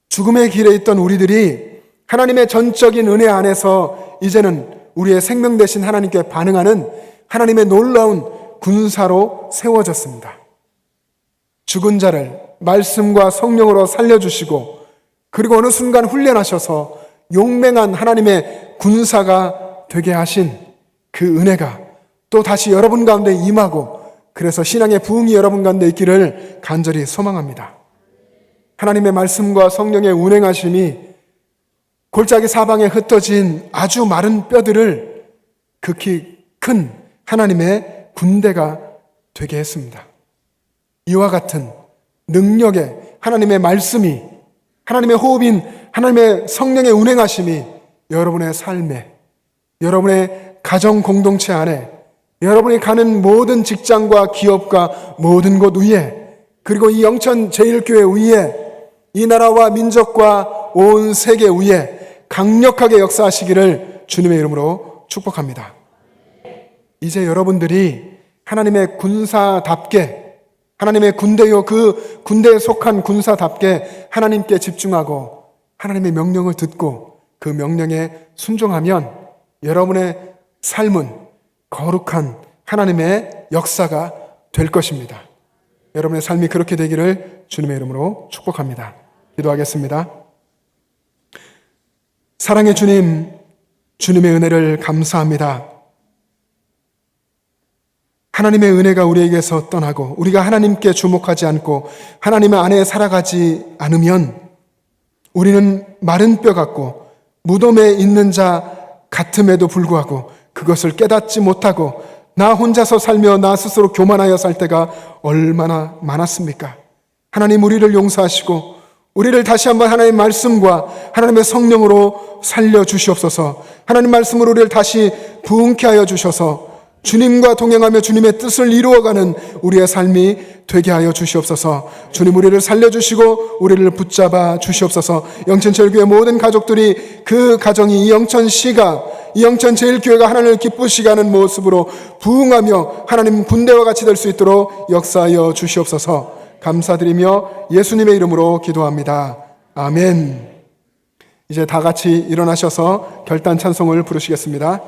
죽음의 길에 있던 우리들이 하나님의 전적인 은혜 안에서 이제는 우리의 생명 되신 하나님께 반응하는 하나님의 놀라운 군사로 세워졌습니다. 죽은 자를 말씀과 성령으로 살려주시고 그리고 어느 순간 훈련하셔서 용맹한 하나님의 군사가 되게 하신 그 은혜가 또 다시 여러분 가운데 임하고 그래서 신앙의 부흥이 여러분 가운데 있기를 간절히 소망합니다. 하나님의 말씀과 성령의 운행하심이 골짜기 사방에 흩어진 아주 마른 뼈들을 극히 큰 하나님의 군대가 되게 했습니다. 이와 같은 능력에 하나님의 말씀이, 하나님의 호흡인 하나님의 성령의 운행하심이 여러분의 삶에, 여러분의 가정 공동체 안에, 여러분이 가는 모든 직장과 기업과 모든 곳 위에, 그리고 이 영천 제1교회 위에, 이 나라와 민족과 온 세계 위에 강력하게 역사하시기를 주님의 이름으로 축복합니다. 이제 여러분들이 하나님의 군사답게, 하나님의 군대요, 그 군대에 속한 군사답게 하나님께 집중하고 하나님의 명령을 듣고 그 명령에 순종하면 여러분의 삶은 거룩한 하나님의 역사가 될 것입니다. 여러분의 삶이 그렇게 되기를 주님의 이름으로 축복합니다. 기도하겠습니다. 사랑의 주님, 주님의 은혜를 감사합니다. 하나님의 은혜가 우리에게서 떠나고 우리가 하나님께 주목하지 않고 하나님의 안에 살아가지 않으면 우리는 마른 뼈 같고 무덤에 있는 자 같음에도 불구하고 그것을 깨닫지 못하고 나 혼자서 살며 나 스스로 교만하여 살 때가 얼마나 많았습니까? 하나님, 우리를 용서하시고 우리를 다시 한번 하나님의 말씀과 하나님의 성령으로 살려주시옵소서. 하나님 말씀으로 우리를 다시 부흥케 하여 주셔서 주님과 동행하며 주님의 뜻을 이루어가는 우리의 삶이 되게 하여 주시옵소서. 주님, 우리를 살려주시고 우리를 붙잡아 주시옵소서. 영천제일교회 모든 가족들이 그 가정이 이 영천시가, 이 영천제일교회가 하나님을 기쁘시게 하는 모습으로 부흥하며 하나님 군대와 같이 될 수 있도록 역사하여 주시옵소서. 감사드리며 예수님의 이름으로 기도합니다. 아멘. 이제 다 같이 일어나셔서 결단 찬송을 부르시겠습니다.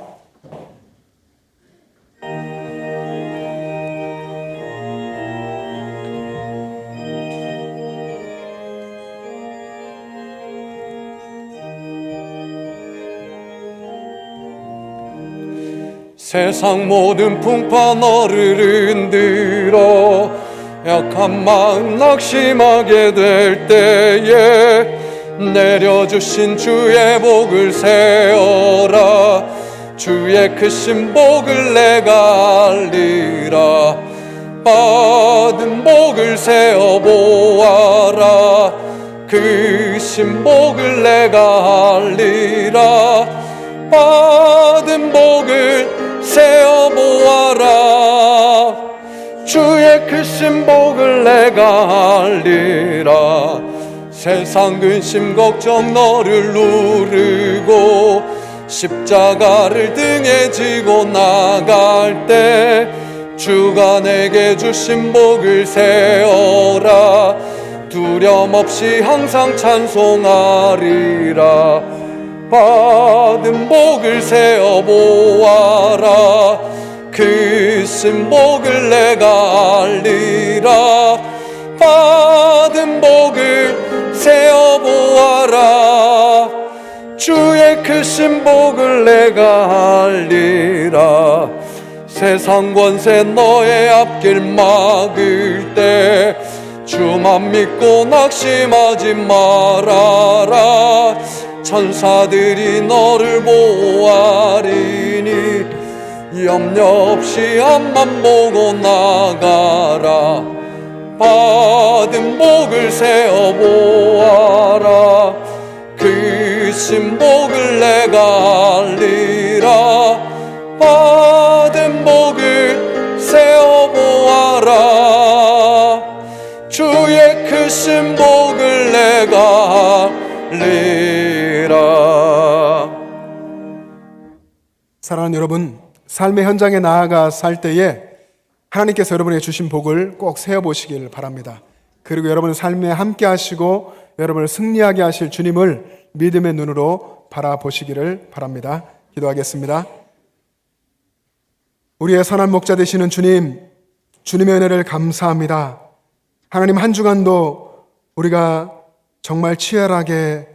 세상 모든 풍파 너를 흔들어 약한 마음 낙심하게 될 때에 내려주신 주의 복을 세어라. 주의 크신 복을 내가 알리라. 받은 복을 세어 보아라. 크신 복을 내가 알리라. 받은 복을 세어 보아라. 주의 크신 복을 내가 알리라. 세상 근심 걱정 너를 누르고 십자가를 등에 지고 나갈 때 주가 내게 주신 복을 세어라. 두려움 없이 항상 찬송하리라. 받은 복을 세어 보아라. 크신 복을 내가 알리라. 받은 복을 세어 보아라. 주의 크신 복을 내가 알리라. 세상 권세 너의 앞길 막을 때 주만 믿고 낙심하지 말아라. 천사들이 너를 보호하리니 염려 없이 앞만 보고 나가라. 받은 복을 세어 보아라. 크신 복을 내가 알리라. 받은 복을 세어 보아라. 주의 크신 복을 내가 알리라. 사랑하는 여러분, 삶의 현장에 나아가 살 때에 하나님께서 여러분에게 주신 복을 꼭 세어보시길 바랍니다. 그리고 여러분의 삶에 함께 하시고 여러분을 승리하게 하실 주님을 믿음의 눈으로 바라보시기를 바랍니다. 기도하겠습니다. 우리의 선한 목자 되시는 주님, 주님의 은혜를 감사합니다. 하나님, 한 주간도 우리가 정말 치열하게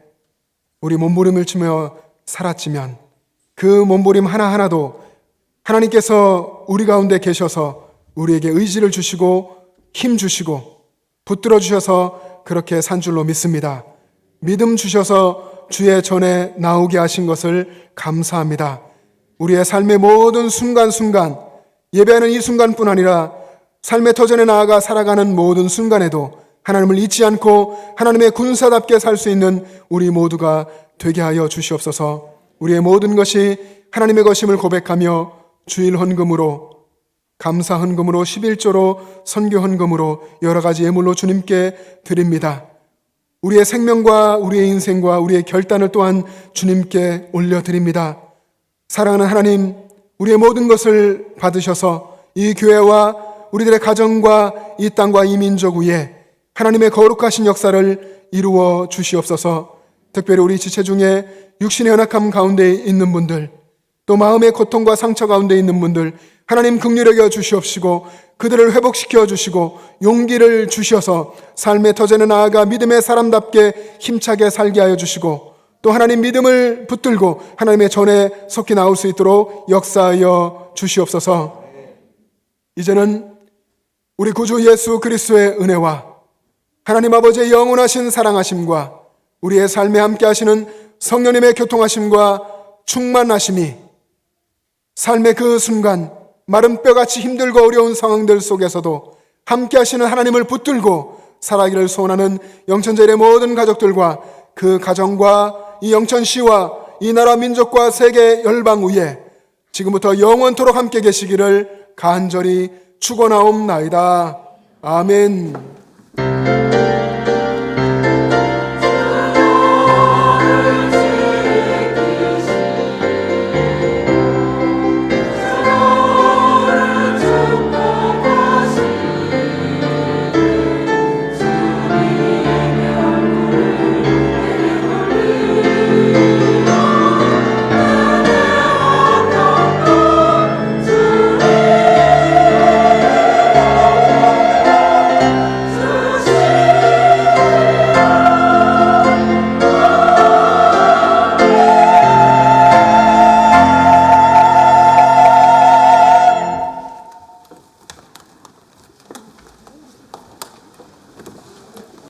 우리 몸부림을 치며 살았지만 그 몸부림 하나하나도 하나님께서 우리 가운데 계셔서 우리에게 의지를 주시고 힘 주시고 붙들어 주셔서 그렇게 산 줄로 믿습니다. 믿음 주셔서 주의 전에 나오게 하신 것을 감사합니다. 우리의 삶의 모든 순간순간, 예배하는 이 순간뿐 아니라 삶의 터전에 나아가 살아가는 모든 순간에도 하나님을 잊지 않고 하나님의 군사답게 살 수 있는 우리 모두가 되게 하여 주시옵소서. 우리의 모든 것이 하나님의 것임을 고백하며 주일 헌금으로, 감사 헌금으로, 11조로, 선교 헌금으로, 여러 가지 예물로 주님께 드립니다. 우리의 생명과 우리의 인생과 우리의 결단을 또한 주님께 올려드립니다. 사랑하는 하나님, 우리의 모든 것을 받으셔서 이 교회와 우리들의 가정과 이 땅과 이 민족 위에 하나님의 거룩하신 역사를 이루어 주시옵소서. 특별히 우리 지체 중에 육신의 연약함 가운데 있는 분들, 또 마음의 고통과 상처 가운데 있는 분들, 하나님 긍휼히 여겨 주시옵시고 그들을 회복시켜 주시고 용기를 주셔서 삶의 터전에 나아가 믿음의 사람답게 힘차게 살게 하여 주시고, 또 하나님 믿음을 붙들고 하나님의 전에 속히 나올 수 있도록 역사하여 주시옵소서. 이제는 우리 구주 예수 그리스도의 은혜와 하나님 아버지의 영원하신 사랑하심과 우리의 삶에 함께 하시는 성령님의 교통하심과 충만하심이 삶의 그 순간 마른 뼈같이 힘들고 어려운 상황들 속에서도 함께 하시는 하나님을 붙들고 살아가기를 소원하는 영천제일의 모든 가족들과 그 가정과 이 영천시와 이 나라 민족과 세계 열방 위에 지금부터 영원토록 함께 계시기를 간절히 축원하옵나이다. 아멘.